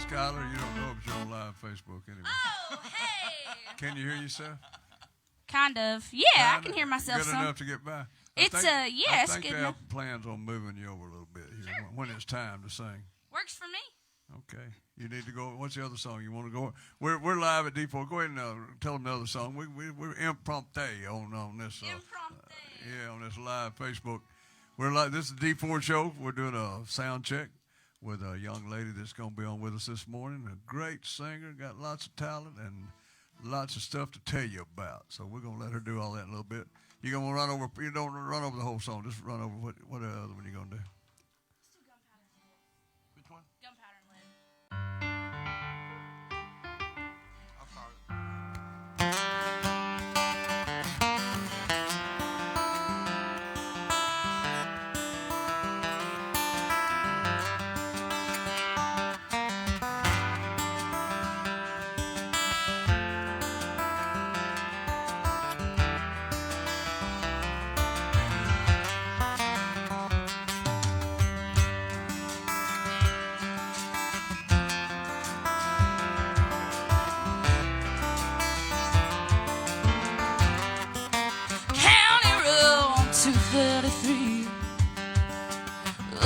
Skylar, you don't know if you're on live Facebook anyway. Oh, hey. Can you hear yourself? Kind of. Yeah, I can hear myself Good some. enough to get by? It's I it's think good they enough. have plans on moving you over a little bit here Sure. when it's time to sing. Works for me. Okay. You need to go. What's the other song you want to go? We're live at D4. Go ahead and tell them the other song. We're impromptu on this. Impromptu. Yeah, on this live Facebook. We're like this is the D4 show. We're doing a sound check with a young lady that's going to be on with us this morning. A great singer, got lots of talent and lots of stuff to tell you about. So we're going to let her do all that in a little bit. You going to run over? You don't run over the whole song. Just run over what other one you going to do? Let's do Gunpowder and Lead. Which one? Gunpowder and Lead. I'm sorry. County Road 233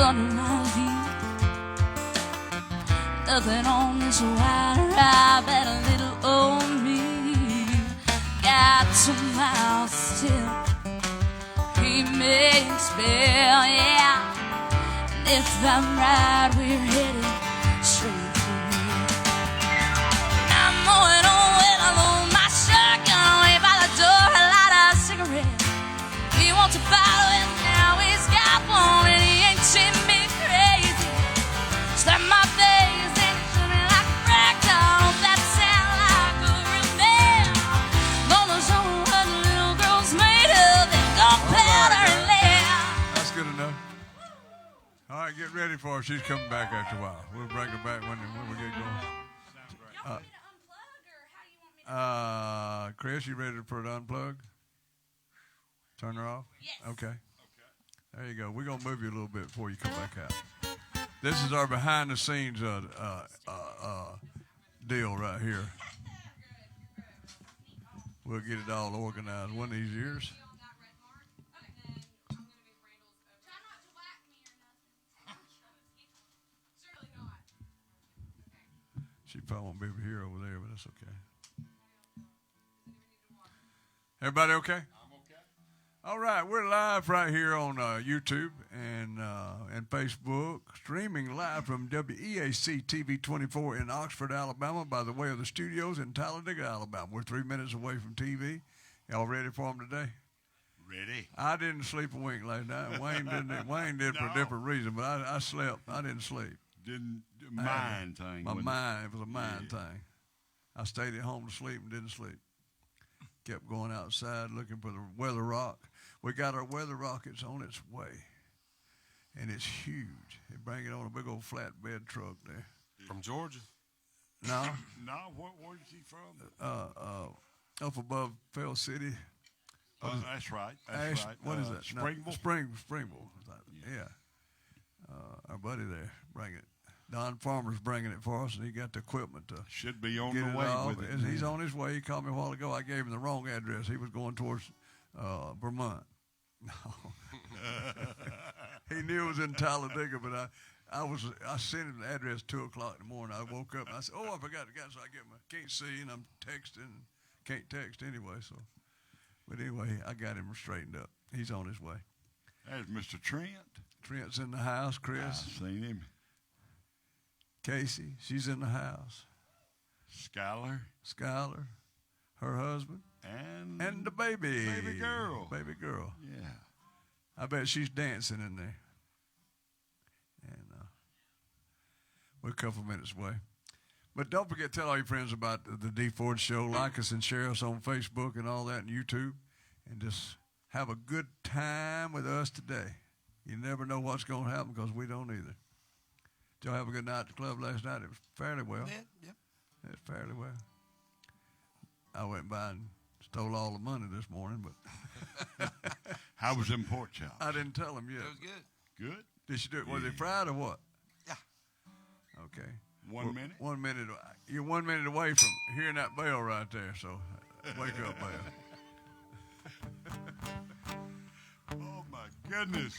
under my feet. Nothing on this wide ride but a little old me. Got 2 miles still. He may spell, yeah. And if I'm right, we're headed straight for you. I'm going on with a load my shotgun away by the door, a light a cigarette. He wants to follow it now, he's got one and he ain't seen me crazy. Slap my face and shoot me like a rag doll. That sound like a real man. Gonna show me what the little girl's made of and gunpowder and lead. That's good enough. All right, get ready for her. She's coming back after a while. We'll bring her back when we get going. Y'all want me to unplug or how do you want me to? Chris, you ready for it to unplug? Turn her off? Yes. Okay. There you go. We're going to move you a little bit before you come back out. This is our behind the scenes deal right here. We'll get it all organized one of these years. She probably won't be able to hear over there, but that's okay. Everybody okay? I'm okay. All right, we're live right here on YouTube and Facebook, streaming live from WEAC TV 24 in Oxford, Alabama, by the way of the studios in Talladega, Alabama. We're 3 minutes away from TV. Y'all ready for them today? Ready. I didn't sleep a wink last night. Wayne didn't. Wayne did for a different reason, but I slept. I didn't sleep. Didn't mind thing. My mind, it was a mind thing. I stayed at home to sleep and didn't sleep. Kept going outside looking for the weather rock. We got our weather rockets on its way, and it's huge. They bring it on a big old flatbed truck there. From Georgia? No, No, where's he from? up above Fell City. That's right. That's Ash, right. what is that? Springville? Springville. Yeah. Our buddy there bring it. Don Farmer's bringing it for us, and he got the equipment to Should be on get the it way off. with it. He's on his way. He called me a while ago. I gave him the wrong address. He was going towards Vermont. No. He knew it was in Talladega, but I sent him the address 2 o'clock in the morning. I woke up and I said, "Oh, I forgot the guy." So I can't see, and I'm texting. Can't text anyway. So, but anyway, I got him straightened up. He's on his way. There's Mr. Trent. Trent's in the house. I've Chris, seen him. Casey, she's in the house. Skylar. Skylar, her husband, and the baby. Baby girl. Baby girl. Yeah. I bet she's dancing in there. And we're a couple minutes away. But don't forget, tell all your friends about the D Ford Show. Like us and share us on Facebook and all that and YouTube. And just have a good time with us today. You never know what's going to happen because we don't either. Did y'all have a good night at the club last night? It was fairly well. Yeah. It was fairly well. I went by and stole all the money this morning, but How was them pork chops? I didn't tell them yet. It was good. Good? Did she do it? Was it fried or what? Yeah. Okay. 1 minute? 1 minute. You're 1 minute away from hearing that bell right there. So wake up, bell. Oh, my goodness.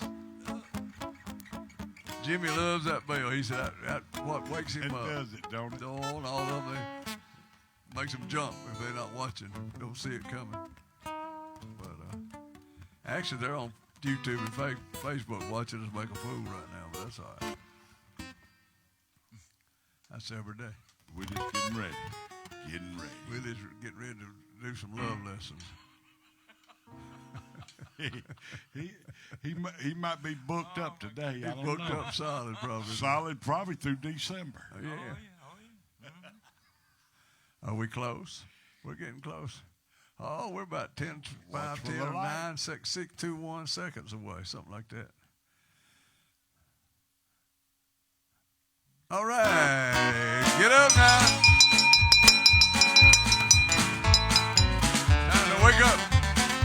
Jimmy loves that bell. He said that what wakes him It up. does it, don't it? Don't all of them, they makes them jump if they're not watching, don't see it coming. But actually, they're on YouTube and Facebook watching us make a fool right now, but that's all right. That's every day. We're just getting ready. Getting ready. We're just getting ready to do some love lessons. He might be booked up today. I He's don't booked know. up solid, probably. Solid, probably through December. Oh, yeah. Are we close? We're getting close. Oh, we're about 10, Watch 5, for 10, the or light. 9, 6, 6, 2, 1 seconds away, something like that. All right, get up now. Time to wake up.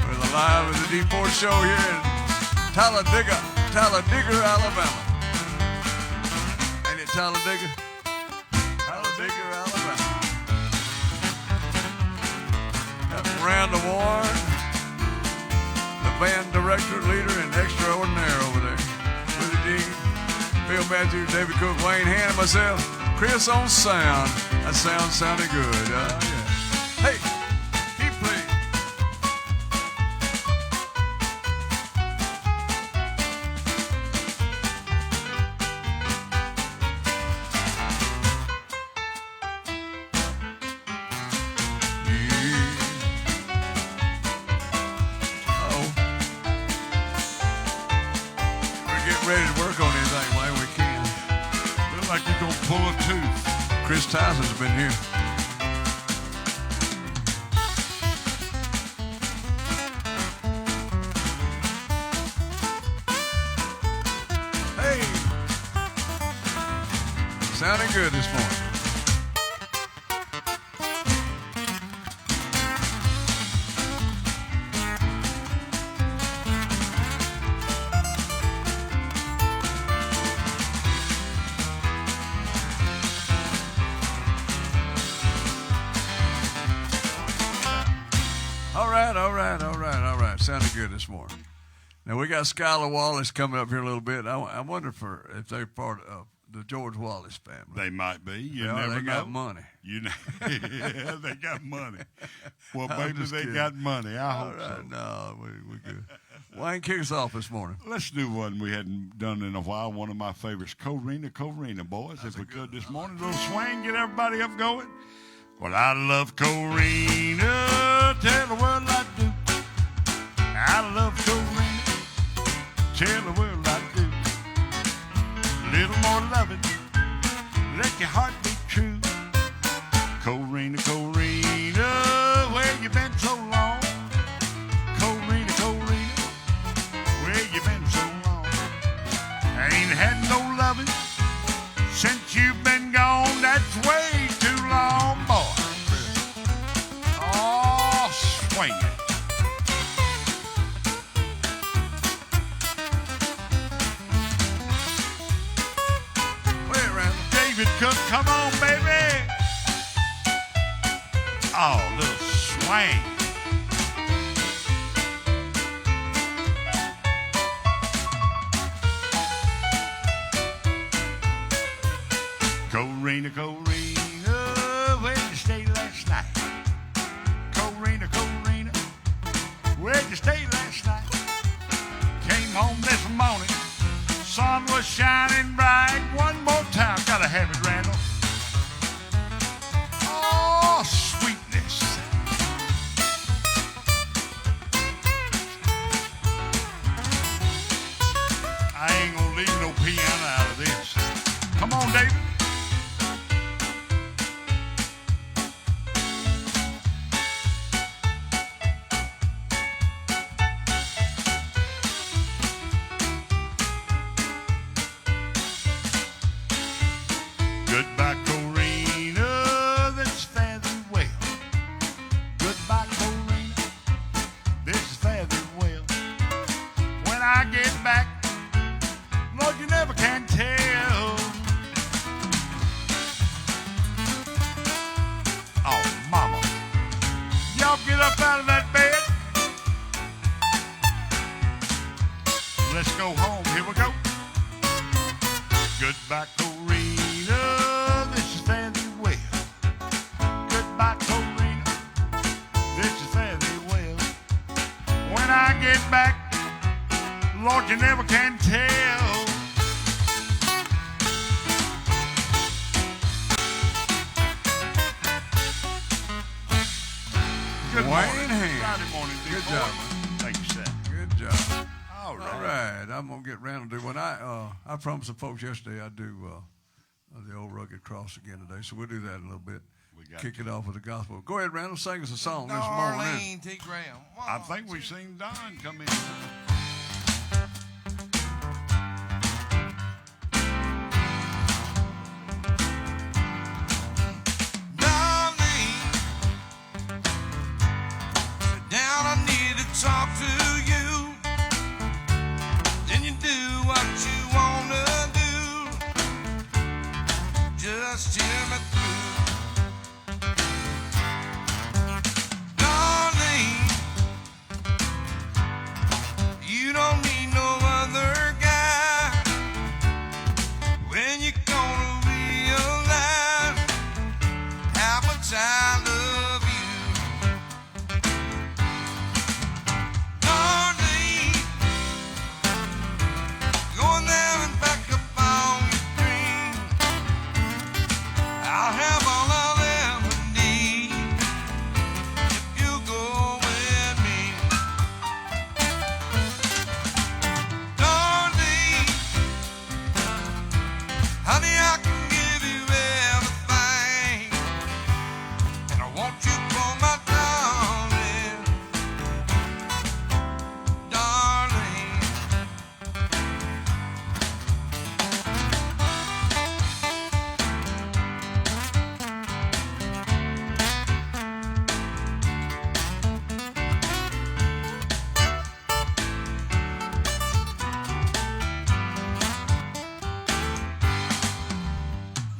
We're live at the D4 show here in Talladega, Alabama. Ain't it Talladega? Talladega, Alabama. Got Miranda Warren, the band director, leader, and extraordinaire over there. Willie Dean, Bill Matthews, David Cook, Wayne Hand, myself, Chris on sound. That sound sounded good. Yeah. Hey, keep playing. Ready to work on anything, Wayne, we can. Look like you're going to pull a tooth. Chris Tyson's been here. Hey! Sounding good this morning. All right. Sounded good this morning. Now, we got Skylar Wallace coming up here a little bit. I wonder if they're part of the George Wallace family. They might be. You They are. never They know. got money. You know, yeah, they got money. Well, I'm maybe just they kidding. got money. I All hope right. so. No, we're good. Wayne, kick us off this morning. Let's do one we hadn't done in a while. One of my favorites, Corina, boys. If we could this morning, a little swing, get everybody up going. Well, I love Corina, tell the world I do. I love Corina, tell the world I do. Little more loving, let your heart be true. Corina, where you been so long? Corina, where you been so long? I ain't had no loving since you've been gone. That's way too long, boy. Oh, swing it. Play it, Randall. David Cook, come on, baby. Oh, little swing. Corina, where'd you stay last night? Corina, where'd you stay last night? Came home this morning, sun was shining bright. One more time, gotta have it, Randall. Oh, sweetness. I ain't gonna leave no piano out of this. Come on, David. Goodbye, Corina, this fare thee well. Goodbye, Corina, this fare thee well. When I get back, Lord, you never can tell. Corina, this is fare thee well. Goodbye, Corina, this is fare thee well. When I get back, Lord, you never can tell. Good Wayne morning. Hand. Friday morning. Good boy. job. Thank you, sir. Good job. All right. All right, I'm gonna get around to do when I promised the folks yesterday I'd do the old rugged cross again today, so we'll do that in a little bit. We got Kick it off with the gospel. Go ahead, Randall, sing us a song this morning. Darlene T. Graham. I think we've seen Don come in. Darlene, sit down, I need to talk to you. Then you do what you wanna do. Just hear me through. Darlene, you don't need no other guy. When you gonna realize how much I love you? Darlene, going there and back up on your dream. I'll have all I'll ever need if you go with me. Darlene, honey, I can give you everything, and I want you for my darling, darling.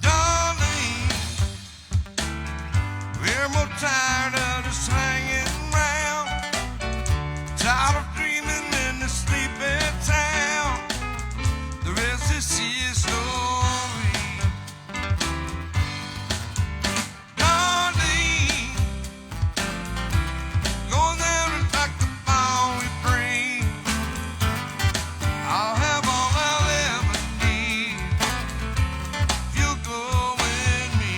Darling, we're more tired of just hanging round, tired of dreaming in the sleepy town. The rest is history. Darling, go there and pack up all we bring. I'll have all I'll ever need if you go with me.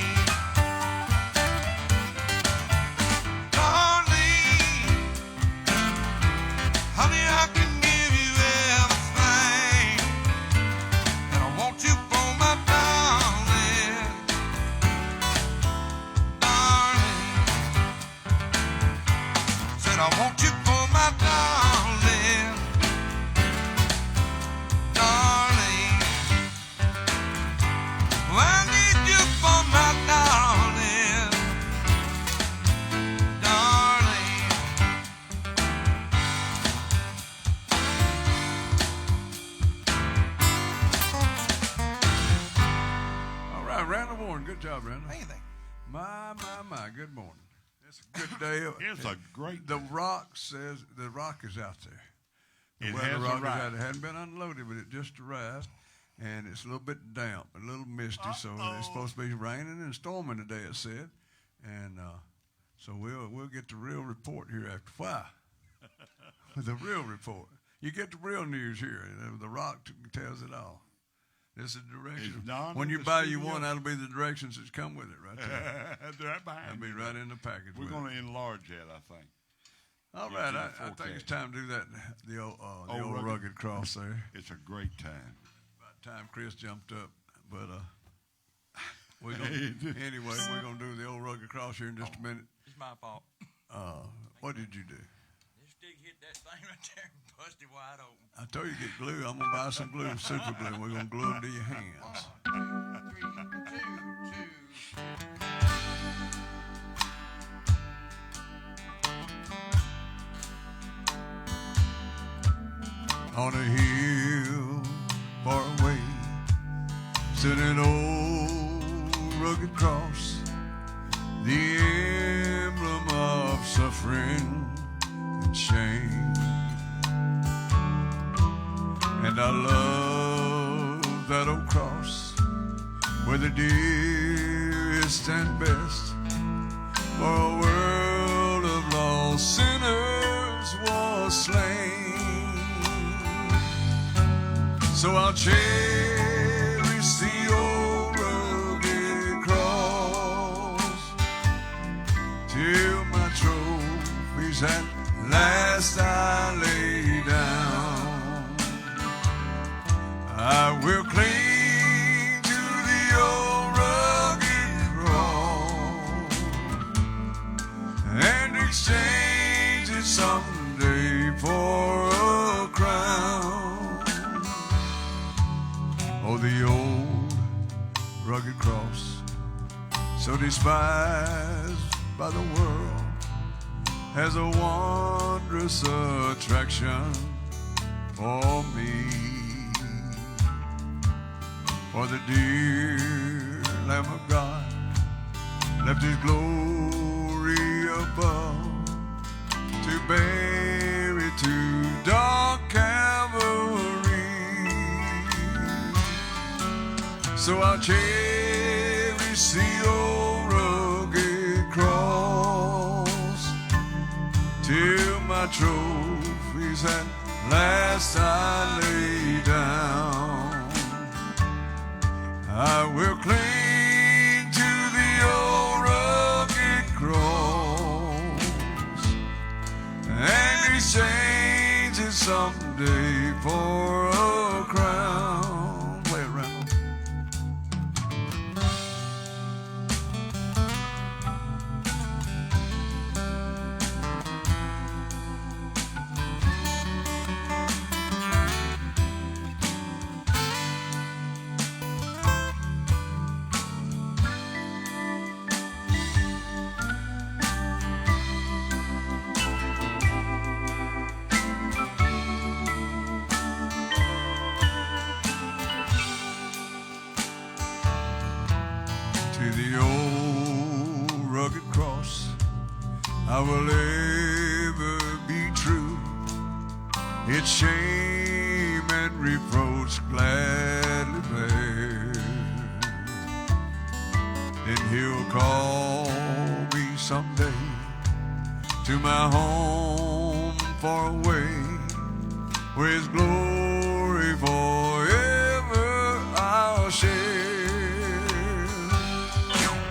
Darling, honey, I can give you everything, and I want you for my darling, darling. Said I want you for my darling, darling. I need you for my darling, darling. All right, Randall Warren, good job, Randall. Anything. My, good morning. It's a good day. It's a great The rock says the rock is out there. It Weather has rock is arrived. out. It hadn't been unloaded, but it just arrived, and it's a little bit damp, a little misty. So it's supposed to be raining and storming today, it said, and so we'll get the real report here after a while. The real report. You get the real news here. The rock tells it all. This is the direction. Is Don When in you the buy you studio? one, that'll be the directions that come with it, right there. They're right behind That'll be me. right in the package. We're with going it. to enlarge that, I think. All get right, you I the think it's forecast. time to do that. The old Rugged. rugged cross there. It's a great time. About time Chris jumped up, but we're gonna anyway. We're gonna do the old rugged cross here in just a minute. It's my fault. What did you do? This stick hit that thing right there and busted wide open. I told you get glue. I'm gonna buy some glue, super glue. And we're gonna glue them to your hands. 1, 2, 2. On a hill far away, stood an old rugged cross, the emblem of suffering and shame. And I love that old cross where the dearest and best for a world of lost sinners was slain. So I'll cherish the old rugged cross till my trophies at last I lay down. I will cling to the old rugged cross and exchange it someday for a crown. Oh, the old rugged cross, so despised by the world, has a wondrous attraction for me. For the dear Lamb of God left his glory above to bear it to dark Calvary. So I'll cherish the old rugged cross till my trophies at last I lay down. I will cling to the old rugged cross and exchange it someday for a crown. Play it, Randall. To the old rugged cross I will ever be true. Its shame and reproach gladly bear. Then he'll call me someday to my home far away, where his glory forever I'll share.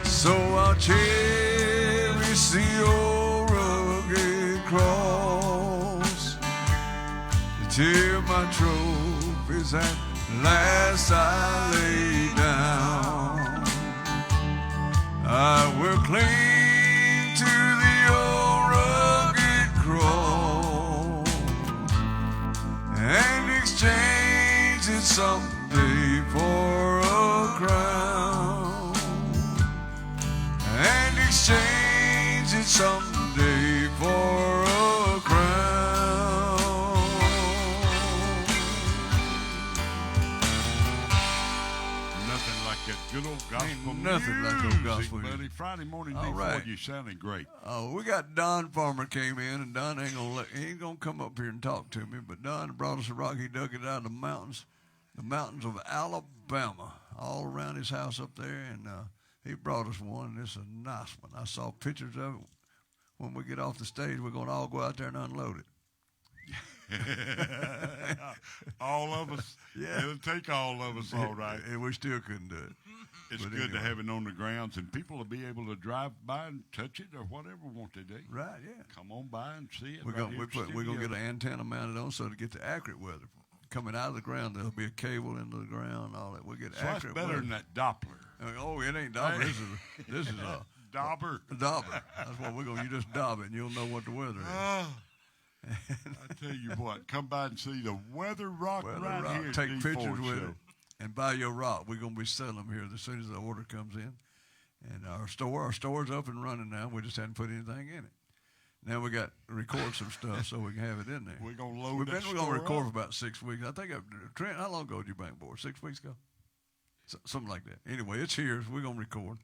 So I'll cherish the old rugged cross till my trophies at last I lay down. I will cling to the old rugged cross and exchange it someday for a crown. And exchange it someday for a crown. Nothing like that good old gospel Ain't nothing like old gospel music, buddy. music. Friday morning, All before right. you sounding great. Oh, we got Don Farmer came in, and Don he ain't gonna come up here and talk to me, but Don brought us a rock. He dug it out of the mountains of Alabama, all around his house up there, and he brought us one, and it's a nice one. I saw pictures of it. When we get off the stage, we're gonna all go out there and unload it. All of us. Yeah. It'll take all of us, all right. And we still couldn't do it. It's But good to anyway. have it on the grounds, and people will be able to drive by and touch it or whatever want to do. Right, yeah. Come on by and see it. We're right gonna here at we're gonna studio. get an antenna mounted on so to get the accurate weather coming out of the ground. There'll be a cable into the ground, all that. We'll get So that's accurate better weather. than that Doppler. Oh, it ain't Dobber. This is a Dauber. Dobber. That's what we're gonna. You just dob it, and you'll know what the weather is. Oh, I tell you what, come by and see the Weather Rock Weather right rock. here. at Take D pictures Ford with Show. it, and buy your rock. We're gonna be selling them here as soon as the order comes in. And our store's up and running now. We just hadn't put anything in it. Now we got to record some stuff so we can have it in there. We're gonna load We're that gonna store record up. for about 6 weeks. I think Trent, how long ago did you bank board? 6 weeks ago, something like that. Anyway, it's here. So we're gonna record,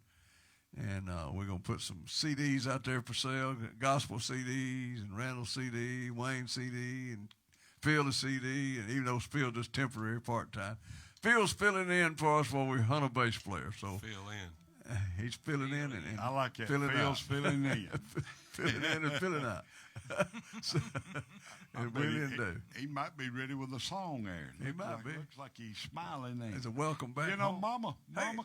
and we're gonna put some CDs out there for sale. Gospel CDs and Randall CD, Wayne CD, and Phil the CD, and even though Phil just temporary part time. Phil's filling in for us while we hunt a bass player. So Fill in. he's filling in and I like that. filling Phil's out. filling in. filling in and filling out. So, and Willie do. He might be ready with a song there. He might be. Looks like he's smiling there. It's a welcome back. You know, home. Mama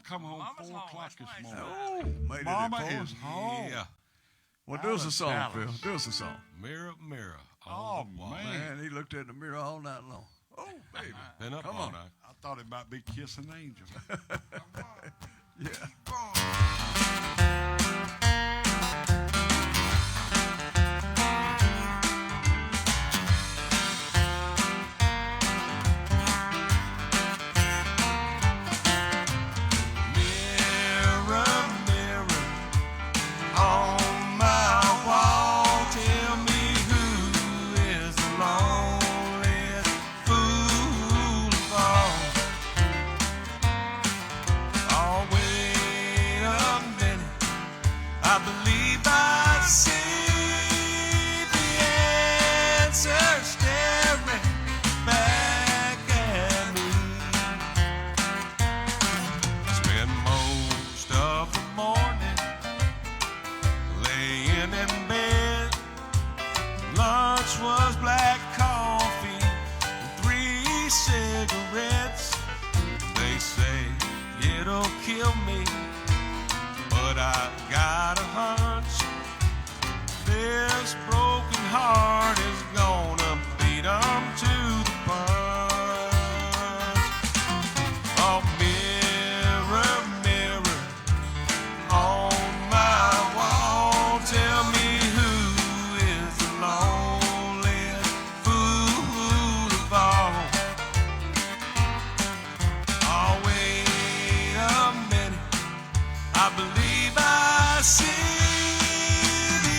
come home Mama's 4 home. o'clock this That's nice. morning. Oh, made Mama it at is 4. home. Yeah. Well, do us a song, Dallas. Phil. Do us a song. Mirror, mirror. Oh, on the wall. man. Man, he looked in the mirror all night long. Oh, baby. Been up Come all on. night. I thought it might be Kiss an Angel. Yeah. Mirror, mirror on my wall, tell me who is the loneliest fool of all. Oh, wait a minute, I believe I see the answer staring back at me. Spend most of the morning laying in bed. Lunch was black coffee and 3 cigarettes. They say it'll kill me, but I got a hunch this broken heart is gonna beat 'em to the punch. Oh, mirror, mirror on my wall, tell me who is the loneliest fool of all. Oh, wait a minute, I believe I see the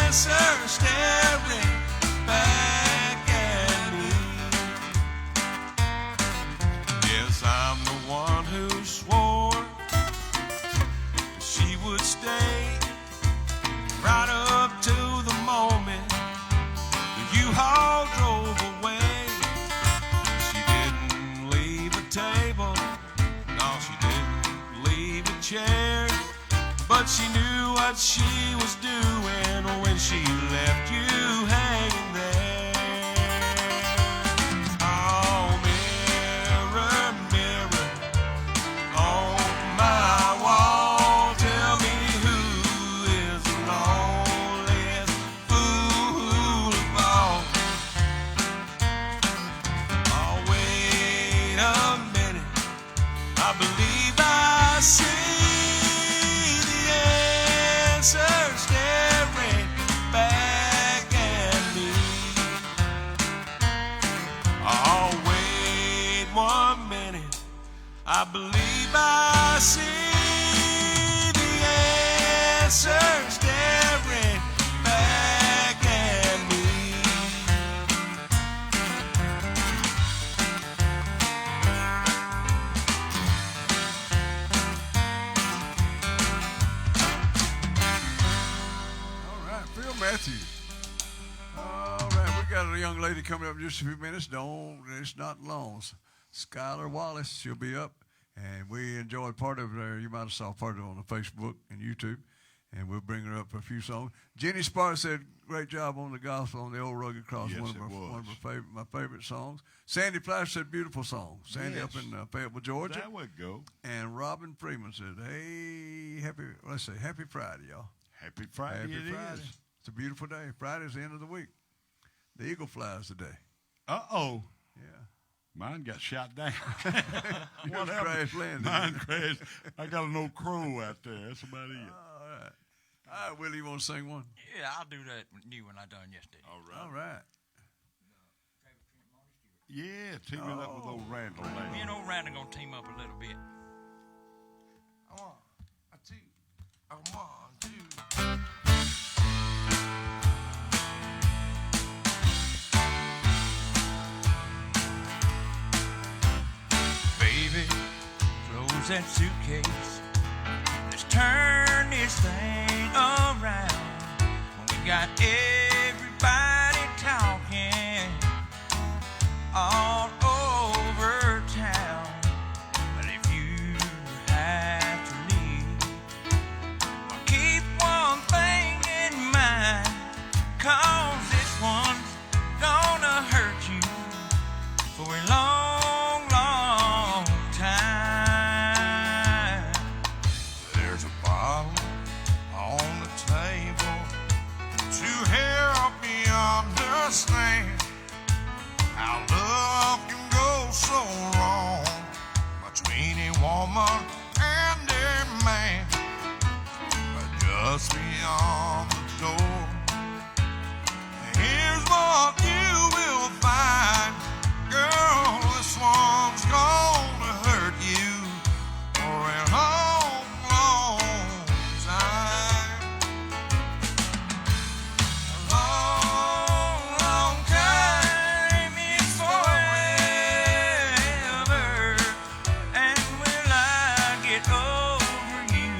answer staring back at me. Yes, I'm the one who swore she would stay right up to the moment the U-Haul drove away. She didn't leave a table, no, she didn't leave a chair, but she knew what she was doing when she left you hanging there. Oh, mirror, mirror on my wall, tell me who is the loneliest fool of all. Oh, wait a minute, I believe I see the answer staring back at me. Oh, wait 1 minute, I believe I see the answer staring back at me. All right, Phil Matthews. All right, we got a young lady coming up in just a few minutes. It's not long. Skylar Wallace, she'll be up, and we enjoyed part of it there. You might have saw part of it on the Facebook and YouTube, and we'll bring her up for a few songs. Jenny Spark said, "Great job on the gospel on the old rugged cross." Yes, one of it was. my favorite songs. Sandy Flash said, "Beautiful song." Sandy Yes. up in Fayetteville, Georgia. That would go. And Robin Freeman said, "Hey, happy Friday, y'all." Happy Friday Happy it Friday. is. It's a beautiful day. Friday's the end of the week. The eagle flies today. Uh-oh. Yeah. Mine got shot down. Yours happened? crash landed. Mine crashed. I got an old crow out there. That's about it. All right. All right, Willie, you want to sing one? Yeah, I'll do that new one I done yesterday. All right. Yeah, team it up with old Randall Me there. and old Randall gonna team up a little bit. 1, 2, 1, 2. Baby, close that suitcase. Let's turn this thing around. We got everybody talking all over town. bust beyond the door. Here's what you will find, girl, this one's gonna hurt you for a long, long time. A long, long time is forever, and will I get over you?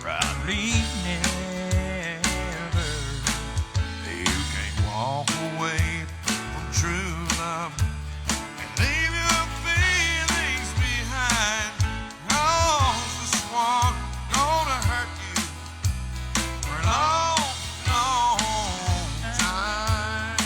Probably never. You can't walk away from true love and leave your feelings behind. 'Cause this one gonna hurt you for a long, long time.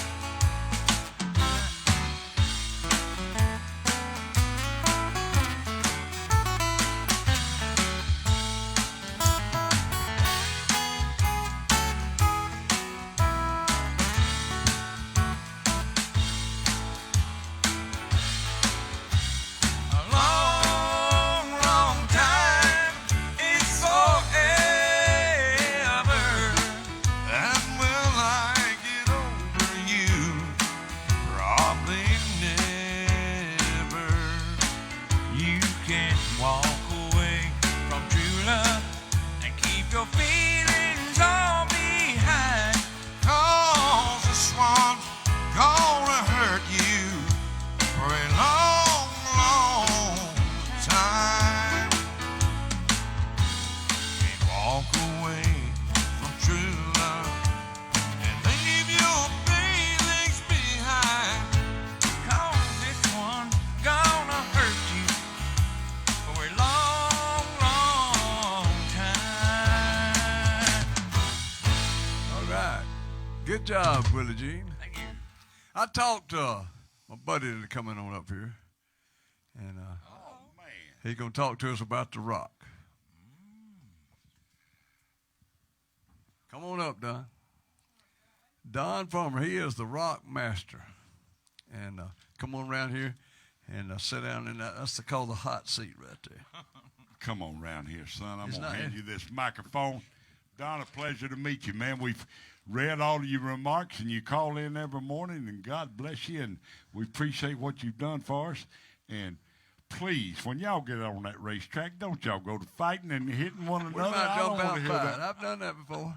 A long, long time is forever, and will I get over you? Probably never. You can't walk away from true love and keep your feelings all behind. 'Cause this one's gonna hurt you for a long, long time. Can't walk away from true love and leave your feelings behind. 'Cause this one's gonna hurt you for a long, long time. All right. Good job, Willie Jean. Thank you. I talked to my buddy that's coming on up here, and Oh, man. he's going to talk to us about the rock. Come on up, Don. Don Farmer, he is the rock master. And come on around here and sit down in that. That's called the hot seat right there. Come on round here, son. I'm It's going to not- hand you this microphone. Don, a pleasure to meet you, man. We've read all of your remarks, and you call in every morning, and God bless you, and we appreciate what you've done for us. And please, when y'all get on that racetrack, don't y'all go to fighting and hitting one We another. might I jump don't out want to hear fight. that. I've done that before.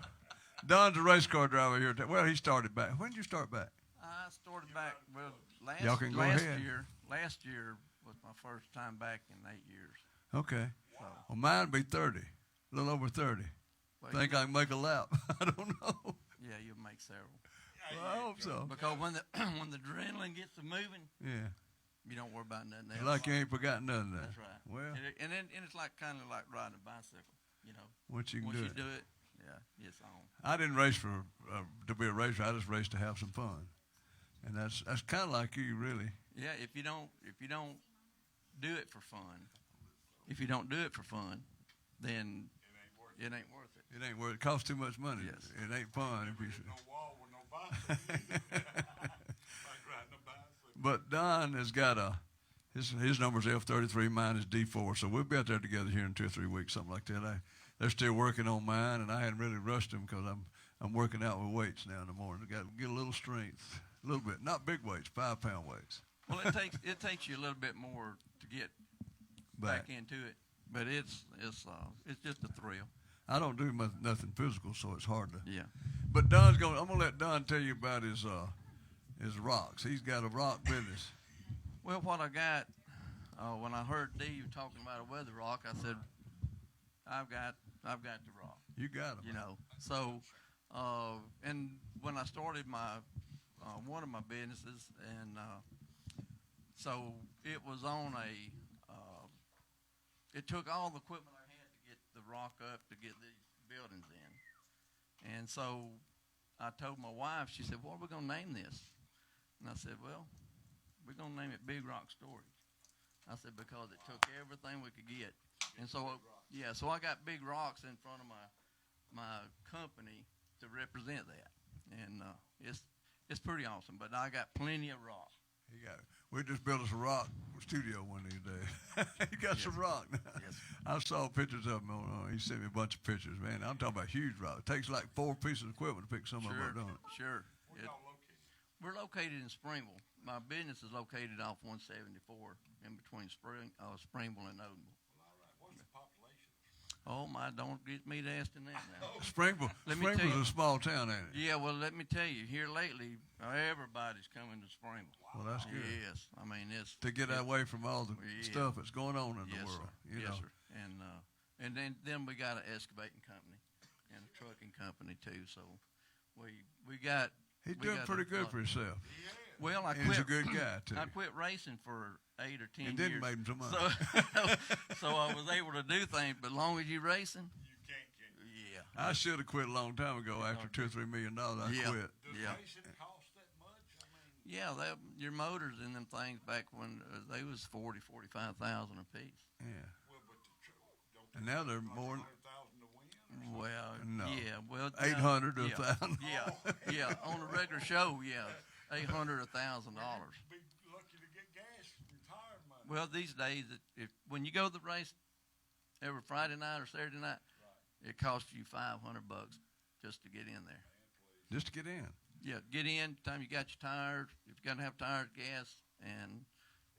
Don's a race car driver here. Well, he started back. When did you start back? I started back, well, Y'all can go ahead. Last year was my first time back in 8 years. Okay. Well, mine be 30, a little over 30. Well, Think I can make a lap? I don't know. Yeah, you'll make several. Well, I hope so. Because when the when the adrenaline gets to moving, Yeah. you don't worry about nothing else. Like you ain't forgotten nothing. Then. That's right. Well, And it's like kind of like riding a bicycle, you know. once you can Once do you it. do it, yeah, it's on. I didn't race for to be a racer. I just raced to have some fun, and that's kind of like you, really. Yeah, if you don't do it for fun, then it ain't worth it. It ain't worth. It costs too much money. Yes. It ain't fun if you. No wall with no bicycle. Like riding a bicycle. But Don has got his number's F33, mine is D4, so we'll be out there together here in 2 or 3 weeks, something like that. They're still working on mine, and I hadn't really rushed them because I'm working out with weights now in the morning. I got to get a little strength, a little bit, not big weights, 5-pound weights. Well, it takes you a little bit more to get back into it, but it's just a thrill. I don't do nothing physical, so it's hard to. Yeah. But I'm gonna let Don tell you about his rocks. He's got a rock business. Well, what I got when I heard Dave talking about a weather rock, I said, I've got the rock. You got him. You know. So, and when I started my one of my businesses, and so it was on it took all the equipment I had to get the rock up to get these buildings in, and so I told my wife. She said, "What are we gonna name this?" And I said, "Well, we're gonna name it Big Rock Storage." I said because it took everything we could get, and so so I got big rocks in front of my company to represent that, and it's pretty awesome. But I got plenty of rock. You got it. We just built us a rock studio one of these days. He got some rock now. Yes. I saw pictures of him. He sent me a bunch of pictures, man. I'm talking about huge rock. It takes like 4 pieces of equipment to pick some of them up, don't it? Sure. We're located in Springville. My business is located off 174 in between Springville and Odenville. What's the population? Oh my! Don't get me to asking that now. Springville. Let me tell Springville's you. a small town, ain't it? Yeah, well, let me tell you. Here lately, everybody's coming to Springville. Well, that's good. Yes, I mean it's To get away from all the Yeah. stuff that's going on in the yes, world. sir. You yes, know. sir. And then we got an excavating company and a trucking company too. So we got. He's we doing got pretty a good lot. for himself. Well, I And quit. he's a good guy, too. I quit racing for 8 or 10 And years. didn't make him some money. So I was able to do things, but as long as you racing, You can't get. yeah. I should have quit a long time ago after $2 or $3 million. I Yeah. quit. Does Yeah. racing cost that much? I mean, Yeah, your motors and them things back when they was 45,000 a piece. Yeah. well, but don't And now they're like more 100,000 to win. Well, No. yeah, well, 800 or yeah, 1,000. yeah, on a regular show, yeah, $800 or $1,000. Be lucky to get gas and tire money. Well, these days, when you go to the race every Friday night or Saturday night, it costs you $500 just to get in there. Just to get in. Yeah, get in. Time you got your tires, if you got to have tires, gas, and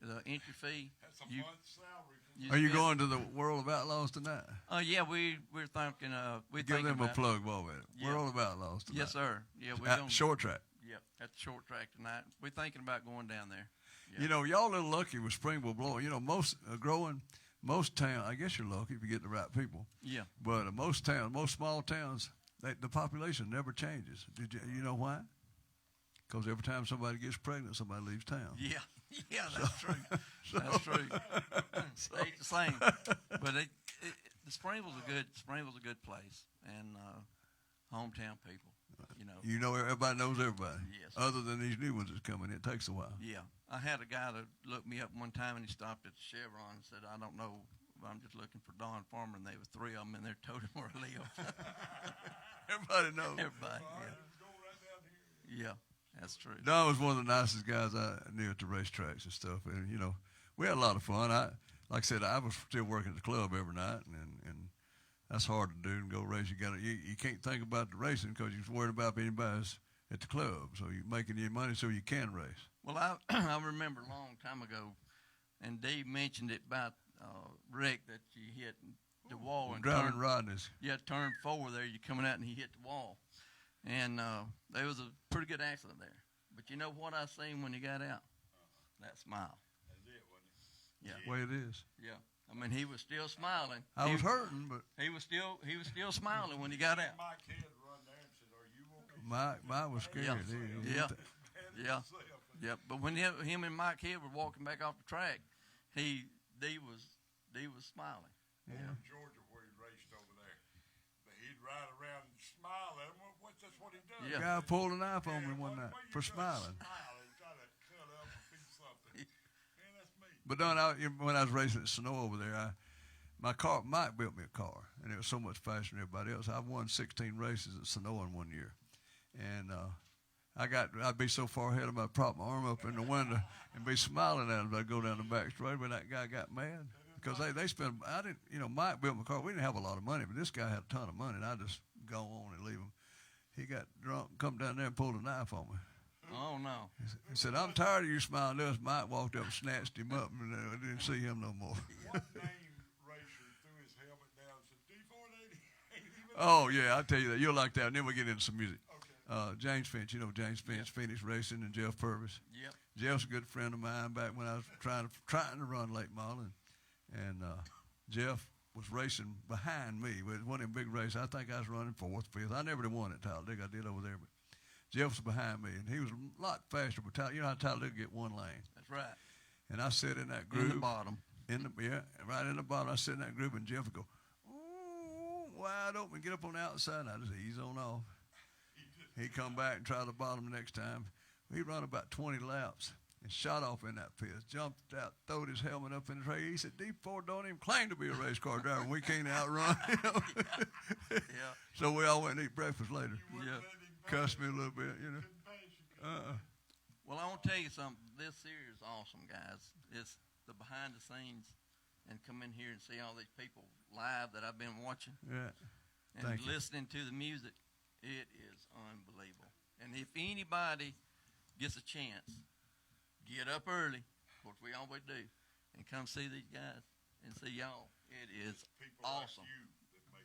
the entry fee. That's a you- month's salary. Are you spend- going to the World of Outlaws tonight? Yeah, we're thinking. We Give them a about it. plug, Bob. At Yeah. World of Outlaws tonight. Yes, sir. Yeah, we're At going. short track. Yep, at the short track tonight. We're thinking about going down there. Yeah. You know, y'all a little lucky with Springville blowing. You know, most towns, I guess you're lucky if you get the right people. Yeah. But most small towns, the population never changes. You know why? Because every time somebody gets pregnant, somebody leaves town. Yeah, yeah, that's true. That's true. They ain't the same, but the Springville's a good place, and hometown people. You know, everybody knows everybody. Yes. Other than these new ones that's coming, it takes a while. Yeah, I had a guy that looked me up one time, and he stopped at the Chevron and said, "I don't know, I'm just looking for Don Farmer," and there were 3 of them, and they told him where I live. Everybody knows. Everybody, Go right down here. yeah, that's true. Don was one of the nicest guys I knew at the racetracks and stuff. And, you know, we had a lot of fun. Like I said, I was still working at the club every night, and that's hard to do and go race. You can't think about the racing because you're worried about anybody's at the club. So you're making your money so you can race. Well, I remember a long time ago, and Dave mentioned it about Rick that you hit the wall and Driving turned, Rodney's. yeah, turn 4 there. You're coming out and he hit the wall, and there was a pretty good accident there. But you know what I seen when he got out? That smile. That's it, wasn't it? Yeah, Way it is. yeah. I mean, he was still smiling. I He- was hurting, but He was still smiling when he got out. Mike had run there and said, "Are you okay?" Mike was scared. Yeah. Yeah. Yeah, but when him and Mike Hill were walking back off the track, D was smiling. Over in Georgia where he raced over there. But he'd ride around and smile at him. That's what he does. Yeah. Guy pulled a knife on me one night Why you for gotta smiling. Smile and try to cut up a piece of something. Man, that's me. But Don, when I was racing at Sonoma over there, Mike built me a car, and it was so much faster than everybody else. I won 16 races at Sonoma in one year, and I'd be so far ahead of him, I'd prop my arm up in the window and be smiling at him. I'd go down the back straight, but that guy got mad because they spent. I didn't, Mike built my car. We didn't have a lot of money, but this guy had a ton of money, and I just go on and leave him. He got drunk, come down there and pulled a knife on me. Oh no. He said, "I'm tired of you smiling." Us. Mike walked up and snatched him up, and I didn't see him no more. What name racer threw his helmet down and said, D480 ain't even Oh yeah, I'll tell you that. You'll like that. And then we get into some music. okay. James Finch, James Finch, Phoenix Racing, and Jeff Purvis. Yep. Jeff's a good friend of mine back when I was trying to run late model, and Jeff was racing behind me. It was one of them big races. I think I was running 4th, 5th. I never won at Talladega. I did over there, but Jeff was behind me, and he was a lot faster. But how Talladega get one lane, That's right. and I sit in that In groove. the bottom. Right in the bottom. I sit in that group, and Jeff would go, ooh, wide open, get up on the outside, and I just ease on off. He'd come back and try the bottom the next time. He run about 20 laps and shot off in that pit, jumped out, throwed his helmet up in the race. He said, D4 don't even claim to be a race car driver. We can't outrun him. Yeah. So we all went and eat breakfast later. Yeah. Cussed me a little bit, Couldn't pass you. Well, I want to tell you something. This here is awesome, guys. It's the behind the scenes, and come in here and see all these people live that I've been watching Yeah. and Thank you. listening to the music. It is unbelievable. And if anybody gets a chance, get up early, of course we always do, and come see these guys and see y'all. It is awesome.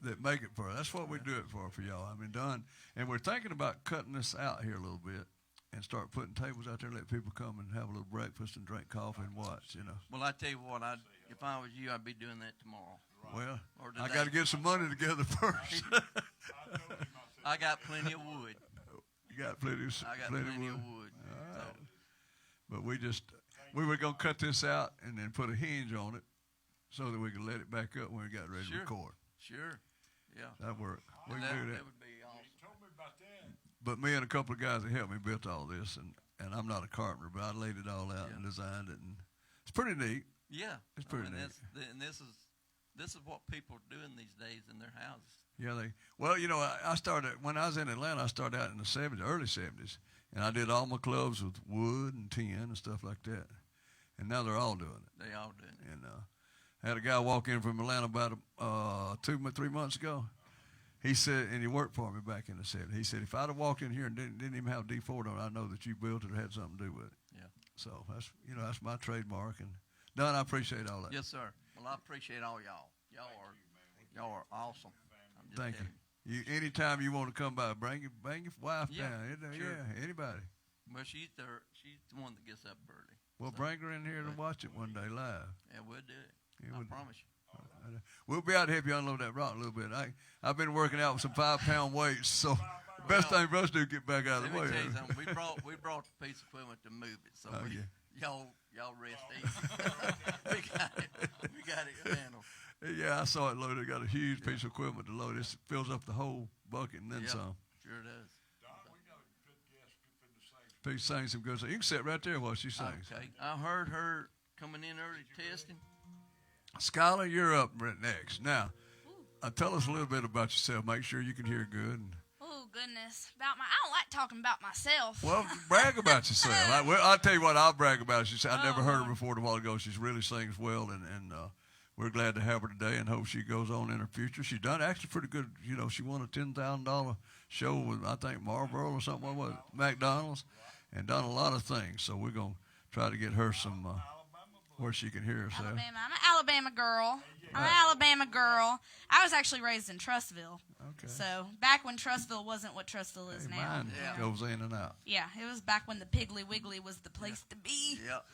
That make it for us. That's what we do it for y'all. I mean, done. And we're thinking about cutting this out here a little bit and start putting tables out there, let people come and have a little breakfast and drink coffee and watch, you know. Well, I tell you what, if I was you, I'd be doing that tomorrow. Well, Or I today. got to get some money together first. I got plenty of wood. You got plenty of I got plenty plenty of wood. wood. All So, right. But we were going to cut this out and then put a hinge on it so that we could let it back up when we got ready to Sure. record. sure. Yeah. That worked. We that, can do that. that would be awesome. But me and a couple of guys that helped me built all this, and I'm not a carpenter, but I laid it all out and designed it, and it's pretty neat. Yeah. It's pretty neat. And this is what people are doing these days in their houses. Yeah, well, you know, I started, when I was in Atlanta, I started out in the 70s, early 70s, and I did all my clubs with wood and tin and stuff like that. And now they're all doing it. They all doing it. And I had a guy walk in from Atlanta about 3 months ago. He said, and he worked for me back in the 70s. He said, if I'd have walked in here and didn't even have D4 on it, I know that you built it or had something to do with it. Yeah. So that's my trademark. And Don, I appreciate all that. Yes, sir. Well, I appreciate all y'all. Y'all are awesome. I'm just Thank telling you. Anytime you want to come by, bring your wife Yeah, down. sure. Yeah, anybody. Well, she's the one that gets up early. Well, So, bring her in here to watch it one day live. Yeah, we'll do it. Yeah, I we'll- promise you. We'll be out to help you unload that rock a little bit. I've been working out with some 5-pound weights, so the best thing for us to do is get back out of Let the me way. tell you something. We brought the piece of equipment to move it, so Oh, yeah. y'all rest easy. we got it handled. Yeah, I saw it loaded. Got a huge piece of equipment to load. It fills up the whole bucket and then Yeah, some. sure does. Please sing some good songs. You can sit right there while she sings. Okay, I heard her coming in early testing. Skylar, you're up right next. Now, tell us a little bit about yourself. Make sure you can hear good. Oh goodness, I don't like talking about myself. Well, brag about yourself. I'll tell you what, I'll brag about you. I never heard her Lord. before a while ago. She really sings well, and we're glad to have her today and hope she goes on in her future. She's done actually pretty good. You know, she won a $10,000 show with, I think, Marlboro or something. What was it? McDonald's, and done a lot of things. So we're going to try to get her some where she can hear herself. Alabama. I'm an Alabama girl. I'm an Alabama girl. I was actually raised in Trussville. Okay. So back when Trussville wasn't what Trussville is Hey, now. mine goes in and out. Yeah, it was back when the Piggly Wiggly was the place to be. Yep.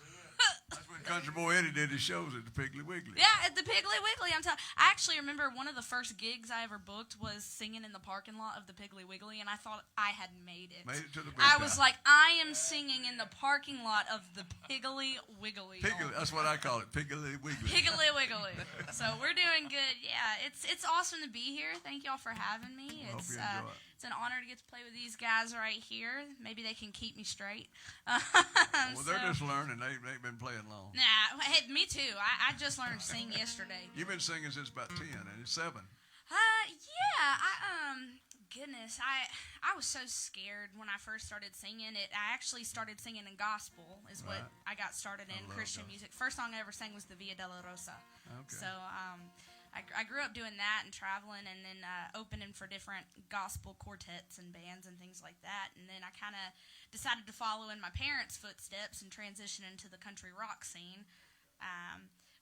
That's when Country Boy Eddie did his shows at the Piggly Wiggly. Yeah, at the Piggly Wiggly. I actually remember one of the first gigs I ever booked was singing in the parking lot of the Piggly Wiggly, and I thought I had made it. Made it to the big I was time. like, I am singing in the parking lot of the Piggly Wiggly. Piggly, that's what I call it, Piggly Wiggly. Piggly Wiggly. So we're doing good. Yeah, it's awesome to be here. Thank y'all for having me. Hope It's you enjoy it. it's an honor to get to play with these guys right here. Maybe they can keep me straight. Well, they're just learning. They ain't been playing long. Nah, hey, me too. I just learned to sing yesterday. You've been singing since about 10, and it's 7. Yeah, goodness, I was so scared when I first started singing it. I actually started singing in gospel is what Right. I got started in, love Christian gospel. music. First song I ever sang was the Via Della Rosa. Okay. So, I grew up doing that and traveling and then opening for different gospel quartets and bands and things like that. And then I kind of decided to follow in my parents' footsteps and transition into the country rock scene,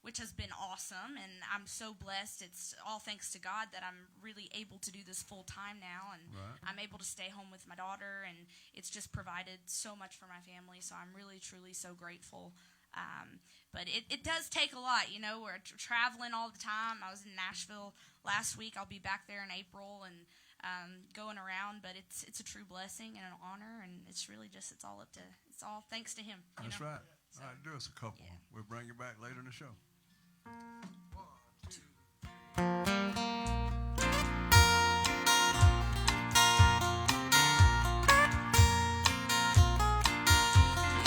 which has been awesome. And I'm so blessed. It's all thanks to God that I'm really able to do this full time now. And Right. I'm able to stay home with my daughter. And it's just provided so much for my family. So I'm really, truly so grateful. But it does take a lot, you know. We're traveling all the time. I was in Nashville last week. I'll be back there in April and going around. But it's a true blessing and an honor, and it's really just it's all thanks to Him. You That's know? right. All right, do us a couple. Yeah. We'll bring you back later in the show.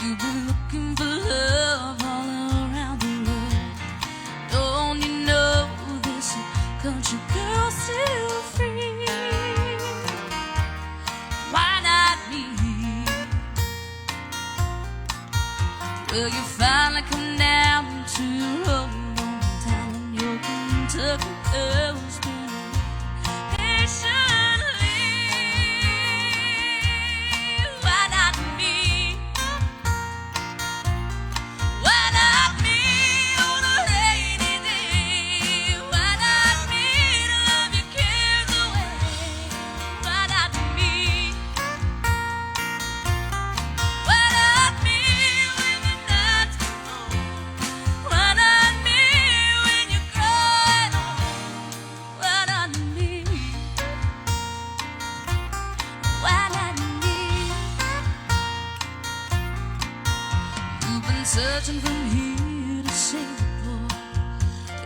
You've been looking for love all around the world. Don't you know this country girl still free? Why not me? Will you finally come down to your road on town and your Kentucky girls been patiently? Why not me? Why not me on a rainy day? Why not me to love your cares away? Why not me? Why not me when the nights get cold? Why not me when you're crying alone? Why not me? Why not me? You've been searching from here to Singapore.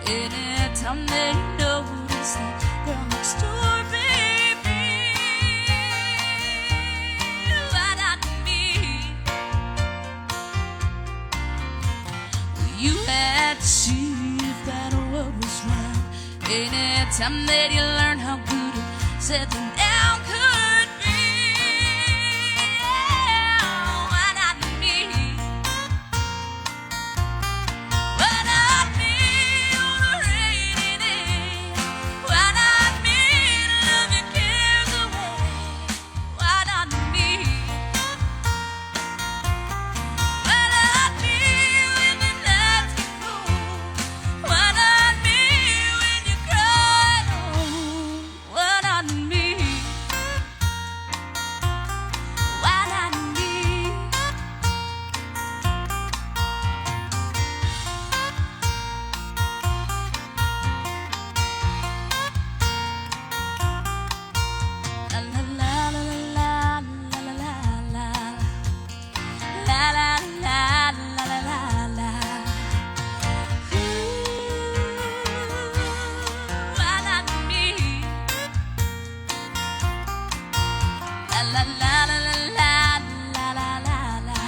Anytime they notice that girl next door, baby. Why not me? You had to see if that world was round. Anytime that you learn how good it settling down could be. Why not me? Why not me on a rainy day? Why not me to love your cares away? Why not me? Why not me when the nights get cold? Why not me when you cry alone? Why not me? Why not me? La la la la la la la la la. La la la la la la la. Why not me? La la la la la la la la la la.